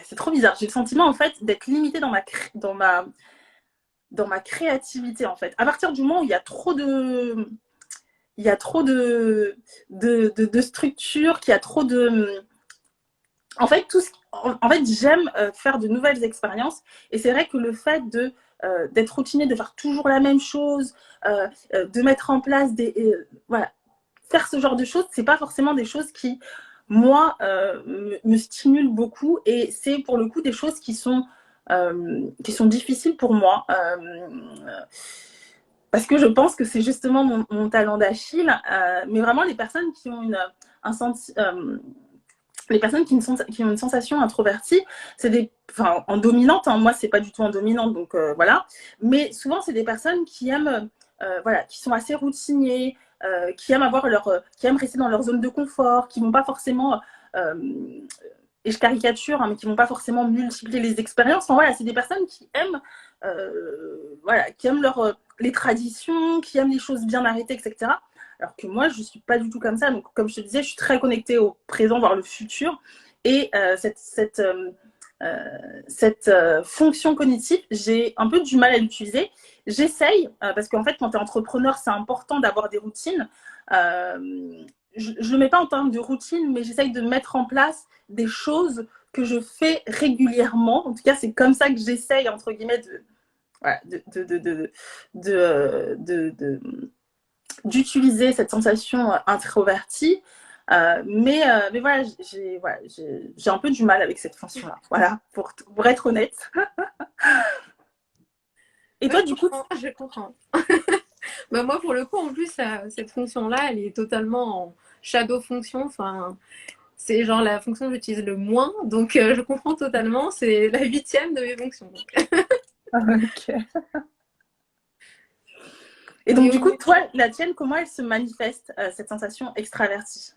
c'est trop bizarre. J'ai le sentiment, en fait, d'être limitée dans ma créativité, en fait. À partir du moment où il y a trop de. Il y a trop de structures, qu'il y a trop de, en fait, en fait, j'aime faire de nouvelles expériences. Et c'est vrai que le fait d'être routinier, de faire toujours la même chose, de mettre en place voilà, faire ce genre de choses, c'est pas forcément des choses qui, moi, me stimulent beaucoup. Et c'est pour le coup des choses qui sont difficiles pour moi. Parce que je pense que c'est justement mon talent d'Achille. Mais vraiment, les personnes qui ont un senti, les personnes qui ont une sensation introvertie, c'est enfin, en dominante, hein, moi c'est pas du tout en dominante, donc voilà. Mais souvent c'est des personnes qui aiment, voilà, qui sont assez routiniers, qui aiment rester dans leur zone de confort, qui vont pas forcément, euh, et je caricature, hein, mais qui vont pas forcément multiplier les expériences. Enfin, voilà, c'est des personnes qui aiment, voilà, qui aiment les traditions, qui aiment les choses bien arrêtées, etc. Alors que moi, je ne suis pas du tout comme ça. Donc, comme je te disais, je suis très connectée au présent, voire le futur. Et cette fonction cognitive, j'ai un peu du mal à l'utiliser. J'essaye, parce qu'en fait, quand tu es entrepreneur, c'est important d'avoir des routines. Je ne le mets pas en termes de routine, mais j'essaye de mettre en place des choses que je fais régulièrement. En tout cas, c'est comme ça que j'essaye, entre guillemets, voilà, d'utiliser cette sensation introvertie. Mais voilà, j'ai un peu du mal avec cette fonction-là. Voilà, pour être honnête. Et Oui, toi, du coup, je comprends. Bah, moi, pour le coup, en plus, cette fonction-là, elle est totalement en shadow fonction. Enfin, c'est genre la fonction que j'utilise le moins. Donc, je comprends totalement. C'est la huitième de mes fonctions. Donc. Ok. Et donc, Et du au coup, niveau toi, la tienne, comment elle se manifeste, cette sensation extravertie?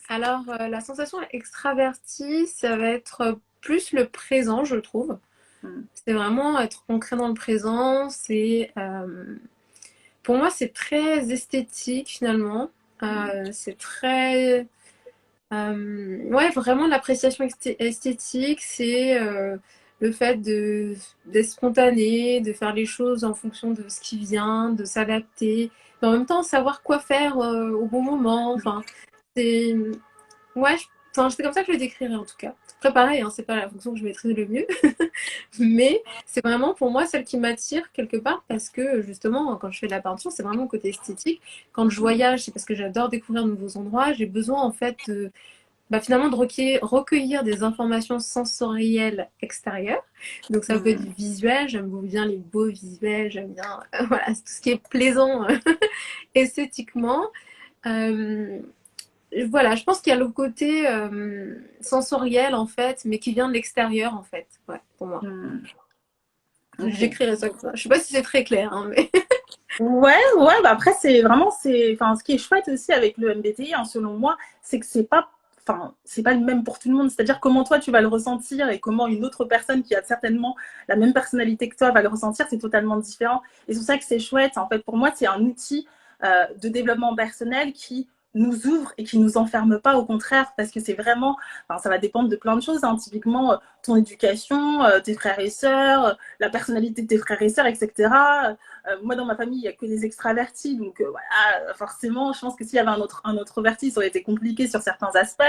Alors, la sensation extravertie, ça va être plus le présent, je trouve. Hmm. C'est vraiment être ancré dans le présent. Pour moi, c'est très esthétique finalement. C'est très, ouais, vraiment l'appréciation esthétique. C'est le fait d'être spontané, de faire les choses en fonction de ce qui vient, de s'adapter, mais en même temps savoir quoi faire au bon moment. Enfin, c'est Ouais, enfin, c'est comme ça que je le décrirais en tout cas. Après, pareil, hein, c'est pas la fonction que je maîtrise le mieux, mais c'est vraiment pour moi celle qui m'attire quelque part parce que justement, quand je fais de la peinture, c'est vraiment le côté esthétique. Quand je voyage, c'est parce que j'adore découvrir de nouveaux endroits. J'ai besoin en fait finalement de recueillir des informations sensorielles extérieures. Donc ça peut être Hmm. du visuel, j'aime bien les beaux visuels, j'aime bien voilà, tout ce qui est plaisant esthétiquement. Euh, voilà, je pense qu'il y a le côté sensoriel en fait, mais qui vient de l'extérieur en fait, ouais, pour moi. Hmm. Ok. J'écrirais ça comme ça. Je sais pas si c'est très clair, hein, mais Ouais, ouais, bah après, enfin, ce qui est chouette aussi avec le MBTI, hein, selon moi, c'est que c'est pas le même pour tout le monde. C'est-à-dire comment toi tu vas le ressentir et comment une autre personne qui a certainement la même personnalité que toi va le ressentir, c'est totalement différent. Et c'est pour ça que c'est chouette. En fait, pour moi, c'est un outil de développement personnel qui nous ouvre et qui nous enferme pas, au contraire, parce que c'est vraiment, enfin, ça va dépendre de plein de choses, hein, typiquement ton éducation, tes frères et sœurs, la personnalité de tes frères et sœurs, etc. Moi, dans ma famille, il n'y a que des extravertis. Donc, voilà, forcément, je pense que s'il y avait un introverti, ça aurait été compliqué sur certains aspects.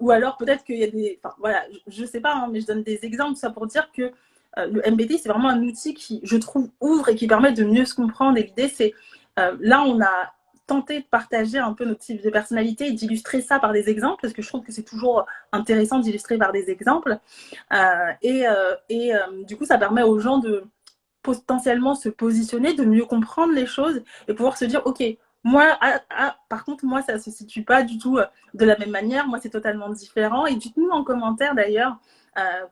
Ou alors, peut-être qu'il y a des. Enfin, voilà, je ne sais pas, hein, mais je donne des exemples, tout ça pour dire que le MBTI, c'est vraiment un outil qui, je trouve, ouvre et qui permet de mieux se comprendre. Et l'idée, c'est. Là, on a tenté de partager un peu notre type de personnalité et d'illustrer ça par des exemples, parce que je trouve que c'est toujours intéressant d'illustrer par des exemples. Du coup, ça permet aux gens de potentiellement se positionner, de mieux comprendre les choses et pouvoir se dire, OK, moi, par contre, moi, ça ne se situe pas du tout de la même manière. Moi, c'est totalement différent. Et dites-nous en commentaire d'ailleurs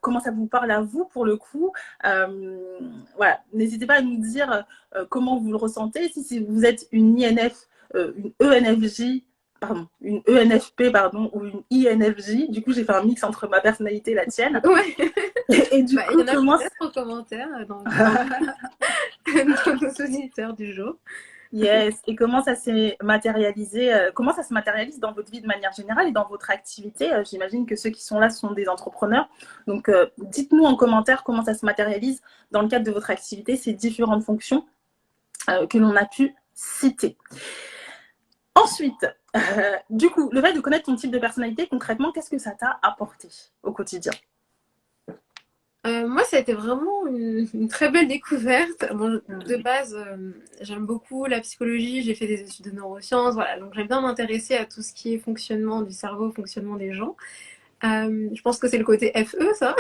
comment ça vous parle à vous pour le coup. Voilà, n'hésitez pas à nous dire comment vous le ressentez. Si vous êtes une INF, une ENFJ, pardon, une ENFP, pardon, ou une INFJ. Du coup, j'ai fait un mix entre ma personnalité et la tienne. ouais. Et du Il y coup, en a comment peut-être en commentaire dans nos auditeurs du jour. Yes. Et comment ça s'est matérialisé, comment ça se matérialise dans votre vie de manière générale et dans votre activité? J'imagine que ceux qui sont là sont des entrepreneurs. Donc, dites-nous en commentaire comment ça se matérialise dans le cadre de votre activité, ces différentes fonctions que l'on a pu citer. Ensuite, du coup, le fait de connaître ton type de personnalité, concrètement, qu'est-ce que ça t'a apporté au quotidien? Moi, ça a été vraiment une très belle découverte. Bon, de base, j'aime beaucoup la psychologie, j'ai fait des études de neurosciences, voilà, donc j'aime bien m'intéresser à tout ce qui est fonctionnement du cerveau, fonctionnement des gens. Je pense que c'est le côté FE, ça.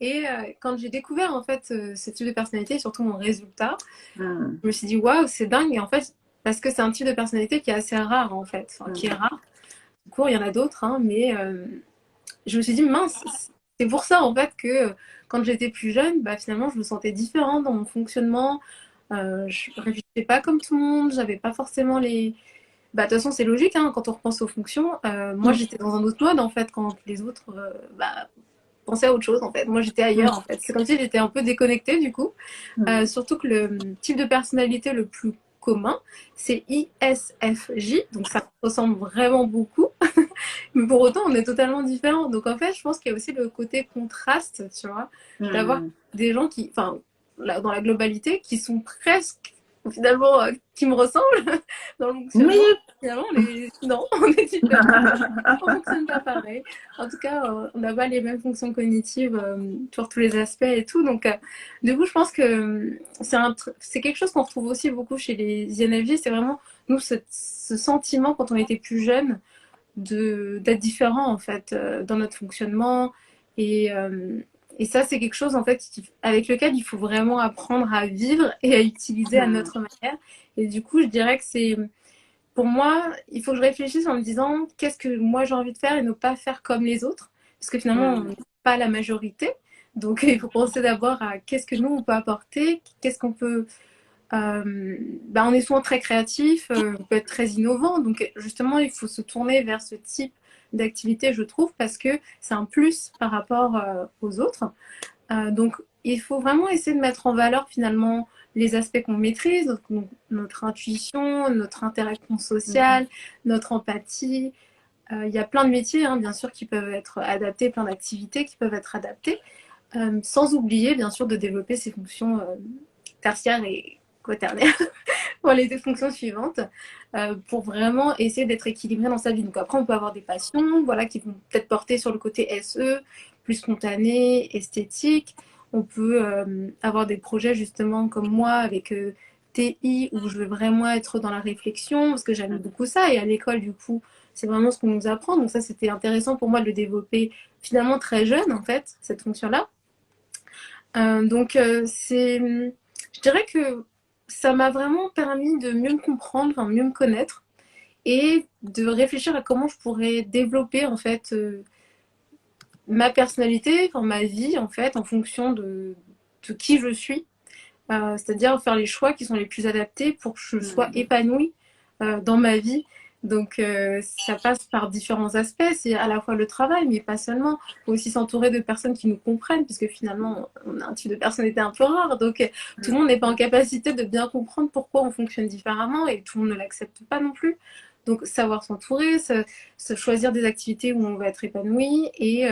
Et, quand j'ai découvert en fait ce type de personnalité et surtout mon résultat, je me suis dit waouh, c'est dingue. Et en fait, parce que c'est un type de personnalité qui est assez rare en fait, enfin, qui est rare. Du coup, il y en a d'autres, hein, mais je me suis dit mince, c'est pour ça en fait que quand j'étais plus jeune, finalement, je me sentais différente dans mon fonctionnement. Je réfléchissais pas comme tout le monde, j'avais pas forcément les. De toute façon, c'est logique hein, quand on repense aux fonctions. Moi, j'étais dans un autre mode en fait quand les autres pensaient à autre chose en fait. Moi, j'étais ailleurs en fait. C'est comme si j'étais un peu déconnectée du coup. Surtout que le type de personnalité le plus commun, c'est ISFJ, donc ça ressemble vraiment beaucoup. Mais pour autant, on est totalement différents. Donc en fait, je pense qu'il y a aussi le côté contraste, tu vois, d'avoir des gens qui, enfin, dans la globalité, qui sont presque, finalement, qui me ressemblent dans le Oui. fonctionnement. Finalement, non, on est différents. On fonctionne pas pareil. En tout cas, on n'a pas les mêmes fonctions cognitives sur tous les aspects et tout. Donc, du coup, je pense que c'est quelque chose qu'on retrouve aussi beaucoup chez les INFJ. C'est vraiment, nous, ce sentiment quand on était plus jeune d'être différent en fait dans notre fonctionnement et Et ça, c'est quelque chose en fait avec lequel il faut vraiment apprendre à vivre et à utiliser à notre manière. Et du coup, je dirais que c'est, pour moi, il faut que je réfléchisse en me disant qu'est-ce que moi j'ai envie de faire et ne pas faire comme les autres. Parce que finalement, on n'est pas la majorité. Donc, il faut penser d'abord à qu'est-ce que nous, on peut apporter, qu'est-ce qu'on peut... on est souvent très créatif, on peut être très innovant. Donc, justement, il faut se tourner vers ce type d'activité, je trouve, parce que c'est un plus par rapport aux autres. Donc, il faut vraiment essayer de mettre en valeur finalement les aspects qu'on maîtrise, donc notre intuition, notre interaction sociale, notre empathie. Il y a plein de métiers, hein, bien sûr, qui peuvent être adaptés, plein d'activités qui peuvent être adaptées, sans oublier, bien sûr, de développer ces fonctions tertiaires et quaternaires pour les deux fonctions suivantes, pour vraiment essayer d'être équilibré dans sa vie. Donc après, on peut avoir des passions, voilà, qui vont peut-être porter sur le côté SE, plus spontané, esthétique. On peut avoir des projets justement comme moi avec TI où je veux vraiment être dans la réflexion parce que j'aime beaucoup ça et à l'école du coup c'est vraiment ce qu'on nous apprend. Donc ça c'était intéressant pour moi de le développer finalement très jeune en fait cette fonction-là. Je dirais que ça m'a vraiment permis de mieux me comprendre, enfin, mieux me connaître et de réfléchir à comment je pourrais développer en fait ma personnalité, enfin, ma vie en fait en fonction de qui je suis. C'est-à-dire faire les choix qui sont les plus adaptés pour que je sois épanouie dans ma vie. Donc, ça passe par différents aspects. C'est à la fois le travail, mais pas seulement. Il faut aussi s'entourer de personnes qui nous comprennent, puisque finalement, on a un type de personnalité un peu rare. Donc, tout le monde n'est pas en capacité de bien comprendre pourquoi on fonctionne différemment et tout le monde ne l'accepte pas non plus. Donc, savoir s'entourer, se choisir des activités où on va être épanoui. Et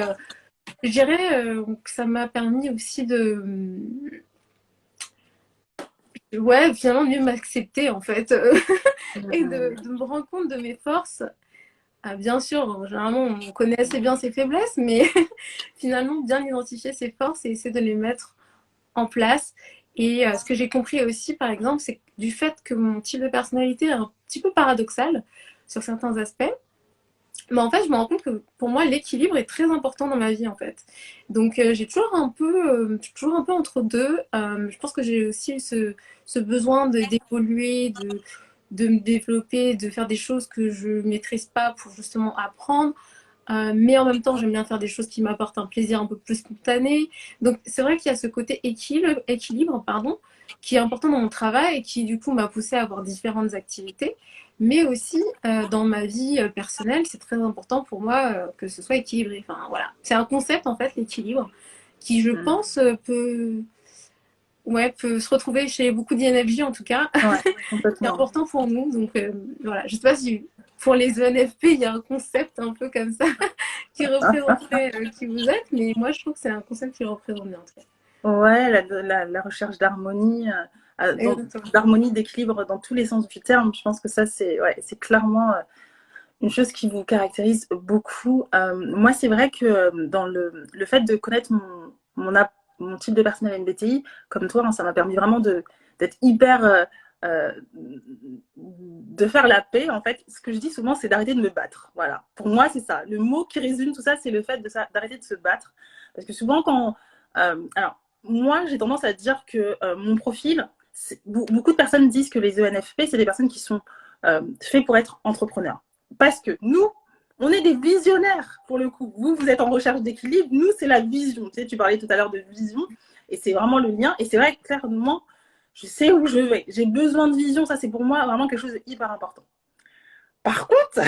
je dirais que ça m'a permis aussi ouais, finalement, mieux m'accepter en fait et de me rendre compte de mes forces. Ah, bien sûr, généralement, on connaît assez bien ses faiblesses, mais finalement, bien identifier ses forces et essayer de les mettre en place. Et ce que j'ai compris aussi, par exemple, c'est que du fait que mon type de personnalité est un petit peu paradoxal sur certains aspects, mais en fait, je me rends compte que pour moi, l'équilibre est très important dans ma vie, en fait. Donc, j'ai toujours un peu entre deux. Je pense que j'ai aussi ce besoin d'évoluer, de me développer, de faire des choses que je ne maîtrise pas pour justement apprendre. Mais en même temps, j'aime bien faire des choses qui m'apportent un plaisir un peu plus spontané. Donc, c'est vrai qu'il y a ce côté équilibre, pardon, qui est important dans mon travail et qui, du coup, m'a poussé à avoir différentes activités. Mais aussi, dans ma vie personnelle, c'est très important pour moi que ce soit équilibré. Enfin, voilà. C'est un concept, en fait, l'équilibre, qui, je pense, peut se retrouver chez beaucoup d'INFJ, en tout cas. Ouais, C'est complètement. important pour nous. Donc, voilà. Je ne sais pas si pour les ENFP, il y a un concept un peu comme ça qui représenterait qui vous êtes, mais moi, je trouve que c'est un concept qui représente bien, en tout cas. Ouais, la recherche d'harmonie, Exactement. d'harmonie, d'équilibre dans tous les sens du terme. Je pense que ça, c'est ouais, c'est clairement une chose qui vous caractérise beaucoup. Moi, c'est vrai que dans le fait de connaître mon type de personne à MBTI, comme toi, hein, ça m'a permis vraiment d'être hyper. De faire la paix, en fait. Ce que je dis souvent, c'est d'arrêter de me battre. Voilà. Pour moi, c'est ça. Le mot qui résume tout ça, c'est le fait d'arrêter de se battre. Parce que souvent, alors, moi, j'ai tendance à dire que mon profil, beaucoup de personnes disent que les ENFP, c'est des personnes qui sont faits pour être entrepreneurs. Parce que nous, on est des visionnaires, pour le coup. Vous, vous êtes en recherche d'équilibre. Nous, c'est la vision. Tu sais, tu parlais tout à l'heure de vision. Et c'est vraiment le lien. Et c'est vrai, clairement, je sais où je vais. J'ai besoin de vision. Ça, c'est pour moi vraiment quelque chose d'hyper important. Par contre,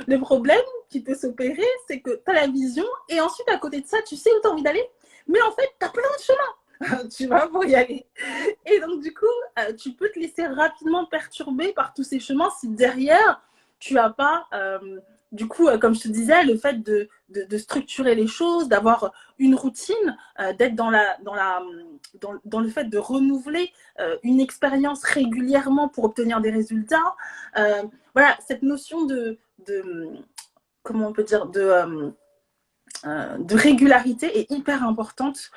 le problème qui peut s'opérer, c'est que tu as la vision et ensuite, à côté de ça, tu sais où tu as envie d'aller. Mais en fait, tu as plein de chemins. Tu vas pour y aller. Et donc, du coup, tu peux te laisser rapidement perturber par tous ces chemins si derrière, tu n'as pas, du coup, comme je te disais, le fait de structurer les choses, d'avoir une routine, d'être dans le fait de renouveler une expérience régulièrement pour obtenir des résultats. Voilà, cette notion comment on peut dire, de régularité est hyper importante.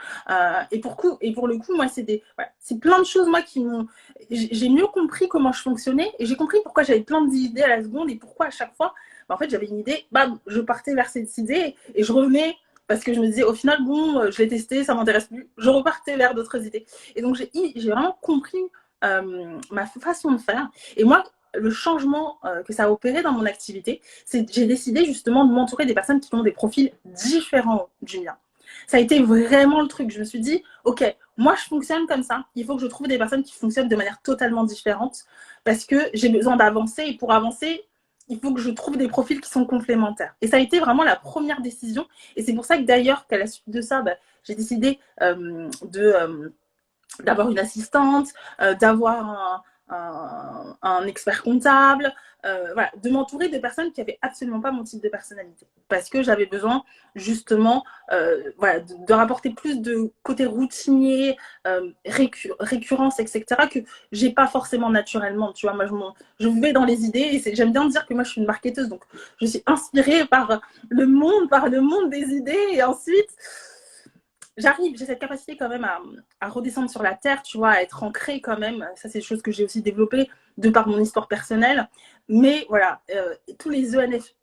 Et pour le coup, moi, voilà, c'est plein de choses, moi, qui m'ont. J'ai mieux compris comment je fonctionnais et j'ai compris pourquoi j'avais plein d'idées à la seconde et pourquoi à chaque fois, en fait, j'avais une idée, bam, je partais vers cette idée et je revenais parce que je me disais, au final, bon, je l'ai testé, ça m'intéresse plus. Je repartais vers d'autres idées. Et donc, j'ai vraiment compris ma façon de faire. Et moi, le changement que ça a opéré dans mon activité, c'est que j'ai décidé justement de m'entourer des personnes qui ont des profils différents du mien. Ça a été vraiment le truc. Je me suis dit, OK, moi, je fonctionne comme ça. Il faut que je trouve des personnes qui fonctionnent de manière totalement différente parce que j'ai besoin d'avancer. Et pour avancer, il faut que je trouve des profils qui sont complémentaires. Et ça a été vraiment la première décision. Et c'est pour ça que d'ailleurs, qu'à la suite de ça, bah, j'ai décidé d'avoir une assistante, d'avoir un expert comptable, voilà, de m'entourer de personnes qui n'avaient absolument pas mon type de personnalité. Parce que j'avais besoin justement voilà, de rapporter plus de côté routinier, récurrence, etc., que j'ai pas forcément naturellement. Tu vois, moi, je vais dans les idées et j'aime bien dire que moi, je suis une marketeuse. Donc, je suis inspirée par le monde des idées et ensuite j'ai cette capacité quand même à redescendre sur la terre, tu vois, à être ancrée quand même. Ça, c'est des choses que j'ai aussi développées de par mon histoire personnelle. Mais voilà, tous les ENFP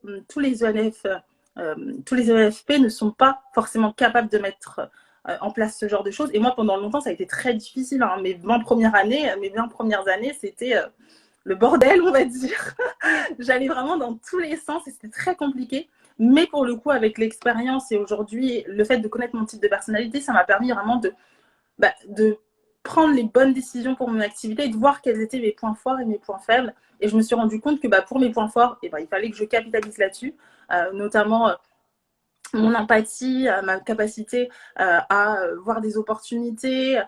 ne sont pas forcément capables de mettre en place ce genre de choses. Et moi, pendant longtemps, ça a été très difficile. Hein. Mes 20 premières années, c'était le bordel, on va dire. J'allais vraiment dans tous les sens et c'était très compliqué. Mais pour le coup, avec l'expérience et aujourd'hui, le fait de connaître mon type de personnalité, ça m'a permis vraiment de prendre les bonnes décisions pour mon activité et de voir quels étaient mes points forts et mes points faibles. Et je me suis rendu compte que pour mes points forts, il fallait que je capitalise là-dessus, notamment mon empathie, ma capacité à voir des opportunités,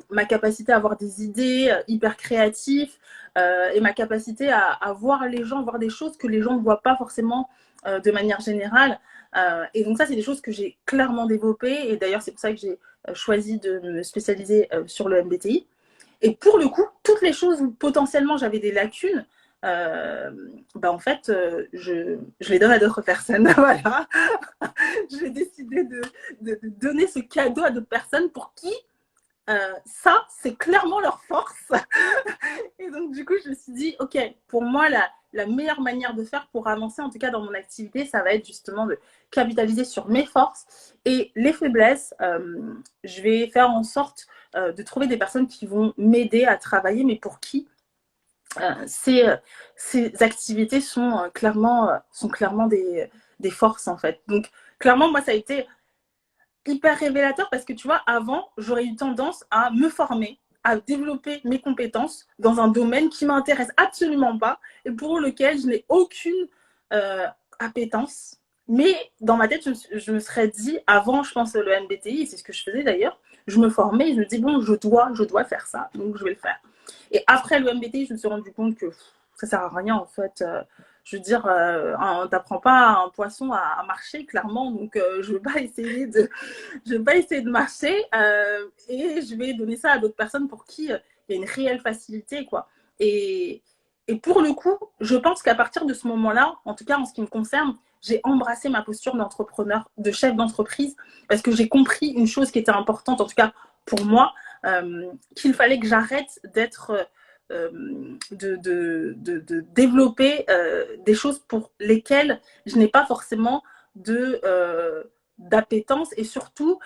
ma capacité à avoir des idées hyper créatives et ma capacité à voir les gens, voir des choses que les gens ne voient pas forcément de manière générale. Et donc ça, c'est des choses que j'ai clairement développées. Et d'ailleurs, c'est pour ça que j'ai choisi de me spécialiser sur le MBTI. Et pour le coup, toutes les choses où potentiellement j'avais des lacunes, en fait, je les donne à d'autres personnes. Voilà. J'ai décidé de donner ce cadeau à d'autres personnes pour qui ça, c'est clairement leur force. Et donc, du coup, je me suis dit, OK, pour moi, la meilleure manière de faire pour avancer, en tout cas dans mon activité, ça va être justement de capitaliser sur mes forces et les faiblesses. Je vais faire en sorte de trouver des personnes qui vont m'aider à travailler, mais pour qui ces activités sont clairement des forces, en fait. Donc, clairement, moi, ça a été hyper révélateur parce que tu vois, avant, j'aurais eu tendance à me former, à développer mes compétences dans un domaine qui m'intéresse absolument pas et pour lequel je n'ai aucune appétence. Mais dans ma tête, je me serais dit, avant, je pense, le MBTI, et c'est ce que je faisais d'ailleurs, je me formais et je me dis, bon, je dois faire ça, donc je vais le faire. Et après le MBTI, je me suis rendu compte que ça sert à rien, en fait. Je veux dire, on t'apprend pas un poisson à marcher, clairement, donc je ne vais pas essayer de marcher et je vais donner ça à d'autres personnes pour qui il y a une réelle facilité, quoi. Et, et pour le coup, je pense qu'à partir de ce moment-là, en tout cas en ce qui me concerne, j'ai embrassé ma posture d'entrepreneur, de chef d'entreprise, parce que j'ai compris une chose qui était importante, en tout cas pour moi, qu'il fallait que j'arrête de développer des choses pour lesquelles je n'ai pas forcément d'appétence et surtout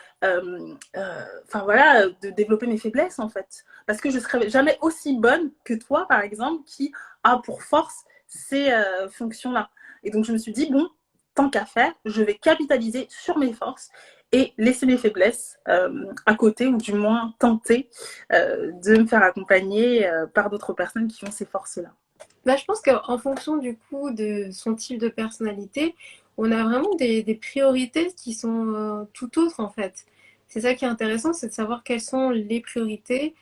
voilà, de développer mes faiblesses en fait, parce que je serais jamais aussi bonne que toi par exemple qui a pour force ces fonctions là. Et donc je me suis dit bon, tant qu'à faire, je vais capitaliser sur mes forces et laisser mes faiblesses à côté, ou du moins tenter de me faire accompagner par d'autres personnes qui ont ces forces-là. Je pense qu'en fonction du coup de son type de personnalité, on a vraiment des priorités qui sont tout autres en fait. C'est ça qui est intéressant, c'est de savoir quelles sont les priorités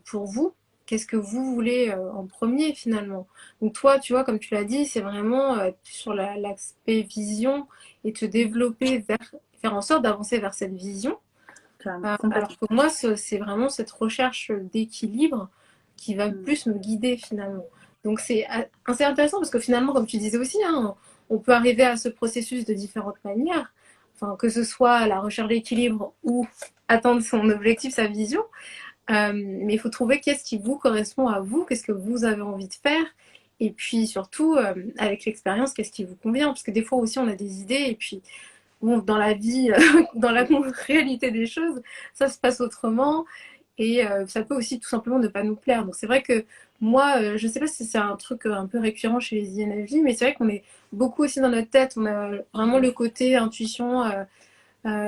pour vous. Qu'est-ce que vous voulez en premier finalement. Donc toi, tu vois, comme tu l'as dit, c'est vraiment sur l'aspect vision et te développer faire en sorte d'avancer vers cette vision. Alors que moi, c'est vraiment cette recherche d'équilibre qui va plus me guider finalement. Donc c'est assez intéressant parce que finalement, comme tu disais aussi, hein, on peut arriver à ce processus de différentes manières. Enfin, que ce soit la recherche d'équilibre ou atteindre son objectif, sa vision. Mais il faut trouver qu'est-ce qui vous correspond à vous, qu'est-ce que vous avez envie de faire. Et puis surtout, avec l'expérience, qu'est-ce qui vous convient. Parce que des fois aussi, on a des idées et puis bon, dans la vie, dans la réalité des choses, ça se passe autrement. Et ça peut aussi tout simplement ne pas nous plaire. Donc c'est vrai que moi, je sais pas si c'est un truc un peu récurrent chez les INFJ, mais c'est vrai qu'on est beaucoup aussi dans notre tête. On a vraiment le côté intuition,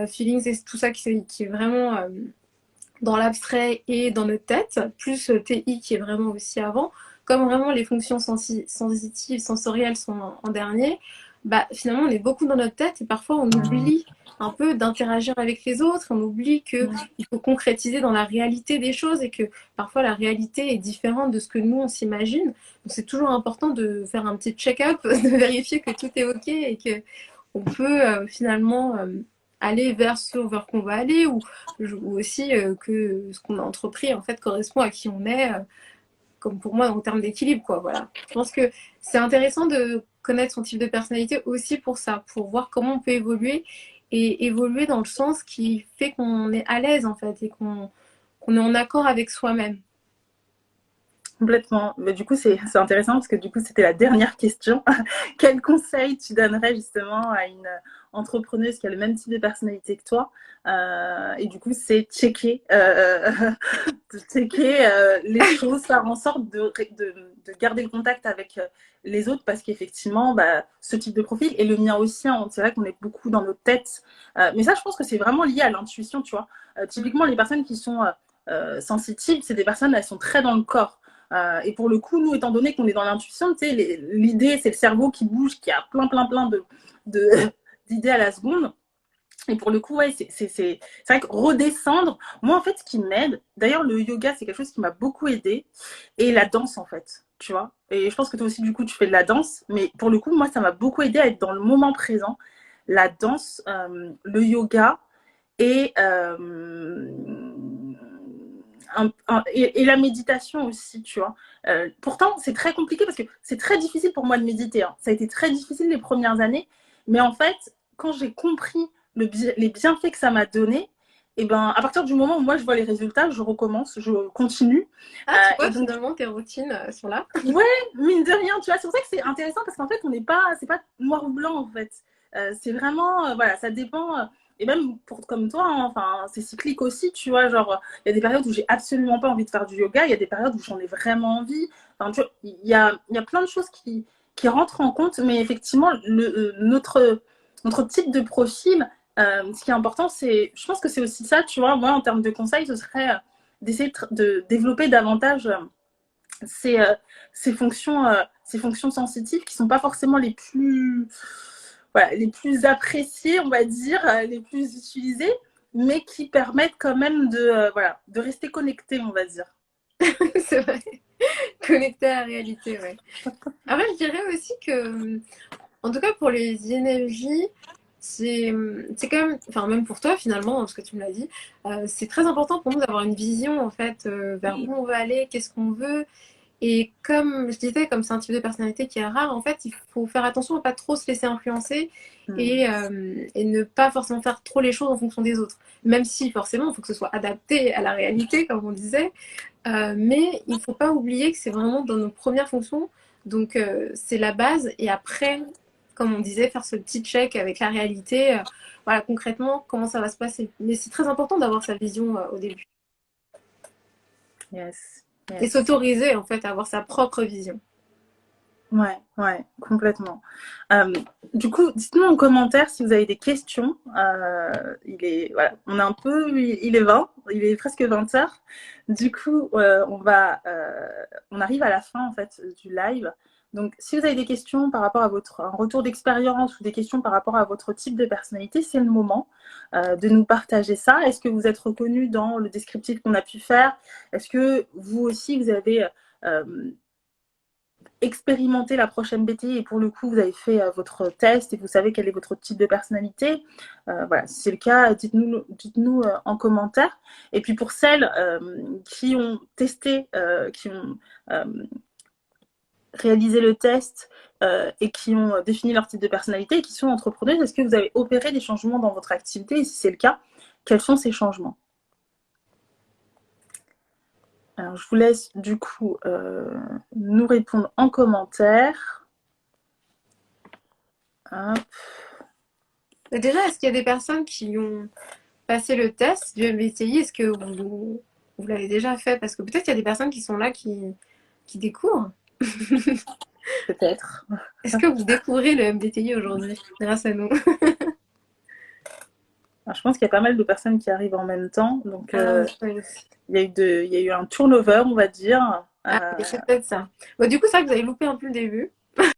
feelings et tout ça qui est vraiment dans l'abstrait et dans notre tête, plus TI qui est vraiment aussi avant. Comme vraiment les fonctions sensitives, sensorielles sont en dernier, bah, finalement on est beaucoup dans notre tête et parfois on oublie un peu d'interagir avec les autres, on oublie qu'il faut concrétiser dans la réalité des choses et que parfois la réalité est différente de ce que nous on s'imagine. Donc c'est toujours important de faire un petit check-up, de vérifier que tout est ok et que on peut finalement aller vers ce vers qu'on va aller ou aussi que ce qu'on a entrepris en fait correspond à qui on est, comme pour moi en termes d'équilibre quoi. Voilà. Je pense que c'est intéressant de connaître son type de personnalité aussi pour ça, pour voir comment on peut évoluer et évoluer dans le sens qui fait qu'on est à l'aise en fait et qu'on est en accord avec soi-même. Complètement. Mais du coup, c'est intéressant parce que du coup, c'était la dernière question. Quel conseil tu donnerais justement à une entrepreneuse qui a le même type de personnalité que toi? Et du coup, c'est checker les choses, faire en sorte de garder le contact avec les autres parce qu'effectivement, bah, ce type de profil et le mien aussi, hein, c'est vrai qu'on est beaucoup dans nos têtes. Mais ça, je pense que c'est vraiment lié à l'intuition, tu vois. Typiquement, les personnes qui sont sensitives, c'est des personnes, elles sont très dans le corps. Et pour le coup, nous, étant donné qu'on est dans l'intuition, tu sais, l'idée, c'est le cerveau qui bouge, qui a plein de d'idées à la seconde. Et pour le coup, ouais, c'est vrai que redescendre, moi, en fait, ce qui m'aide, d'ailleurs, le yoga, c'est quelque chose qui m'a beaucoup aidé, et la danse, en fait, tu vois. Et je pense que toi aussi, du coup, tu fais de la danse, mais pour le coup, moi, ça m'a beaucoup aidé à être dans le moment présent. La danse, le yoga, et et la méditation aussi, tu vois. Pourtant, c'est très compliqué parce que c'est très difficile pour moi de méditer, hein. Ça a été très difficile les premières années. Mais en fait, quand j'ai compris les bienfaits que ça m'a donné, et ben, à partir du moment où moi je vois les résultats, je recommence, je continue. Ah, tu Et vois, donc, finalement, tes routines sont là. ouais, mine de rien, tu vois, c'est pour ça que c'est intéressant parce qu'en fait, on n'est pas, c'est pas noir ou blanc en fait. C'est vraiment, voilà, ça dépend. Et même pour comme toi, hein, enfin, c'est cyclique aussi, tu vois. Genre, il y a des périodes où j'ai absolument pas envie de faire du yoga, il y a des périodes où j'en ai vraiment envie. Enfin, tu vois, il y a plein de choses qui rentrent en compte, mais effectivement, notre type de profil, ce qui est important, c'est, je pense que c'est aussi ça, tu vois. Moi, en termes de conseils, ce serait d'essayer de développer davantage ces, euh, ces fonctions sensitives qui sont pas forcément les plus, voilà, les plus appréciées, on va dire, les plus utilisées, mais qui permettent quand même voilà, de rester connecté, on va dire. C'est vrai. Connecté à la réalité, ouais. Après, je dirais aussi que, en tout cas pour les INFJ, c'est quand même, enfin même pour toi finalement, parce que tu me l'as dit, c'est très important pour nous d'avoir une vision en fait vers où on veut aller, qu'est-ce qu'on veut. Et comme je disais, comme c'est un type de personnalité qui est rare, en fait, il faut faire attention à pas trop se laisser influencer et ne pas forcément faire trop les choses en fonction des autres. Même si forcément, il faut que ce soit adapté à la réalité, comme on disait. Mais il ne faut pas oublier que c'est vraiment dans nos premières fonctions. Donc, c'est la base. Et après, comme on disait, faire ce petit check avec la réalité. Voilà, concrètement, comment ça va se passer. Mais c'est très important d'avoir sa vision au début. Yes, Et yes. s'autoriser, en fait, à avoir sa propre vision. Ouais, ouais, complètement. Euh, du coup, dites-nous en commentaire si vous avez des questions. Voilà, on est un peu, il est 20, il est presque 20 heures. Du coup, on arrive à la fin en fait du live. Donc, si vous avez des questions par rapport à un retour d'expérience ou des questions par rapport à votre type de personnalité, c'est le moment de nous partager ça. Est-ce que vous êtes reconnu dans le descriptif qu'on a pu faire? Est-ce que vous aussi, vous avez expérimenter la prochaine BTI et pour le coup vous avez fait votre test et vous savez quel est votre type de personnalité, voilà, si c'est le cas, dites-nous en commentaire. Et puis pour celles qui ont testé, qui ont euh, réalisé le test et qui ont défini leur type de personnalité et qui sont entrepreneuses, est-ce que vous avez opéré des changements dans votre activité et si c'est le cas, quels sont ces changements? Alors, je vous laisse du coup nous répondre en commentaire. Hop. Déjà, est-ce qu'il y a des personnes qui ont passé le test du MBTI? Est-ce que vous l'avez déjà fait? Parce que peut-être qu'il y a des personnes qui sont là qui découvrent. Peut-être. Est-ce que vous découvrez le MBTI aujourd'hui grâce à nous? Alors, je pense qu'il y a pas mal de personnes qui arrivent en même temps. Donc, Ah, oui. il y a eu un turnover, on va dire. Ah, oui, c'est peut-être ça. Bon, du coup, c'est vrai que vous avez loupé un peu le début.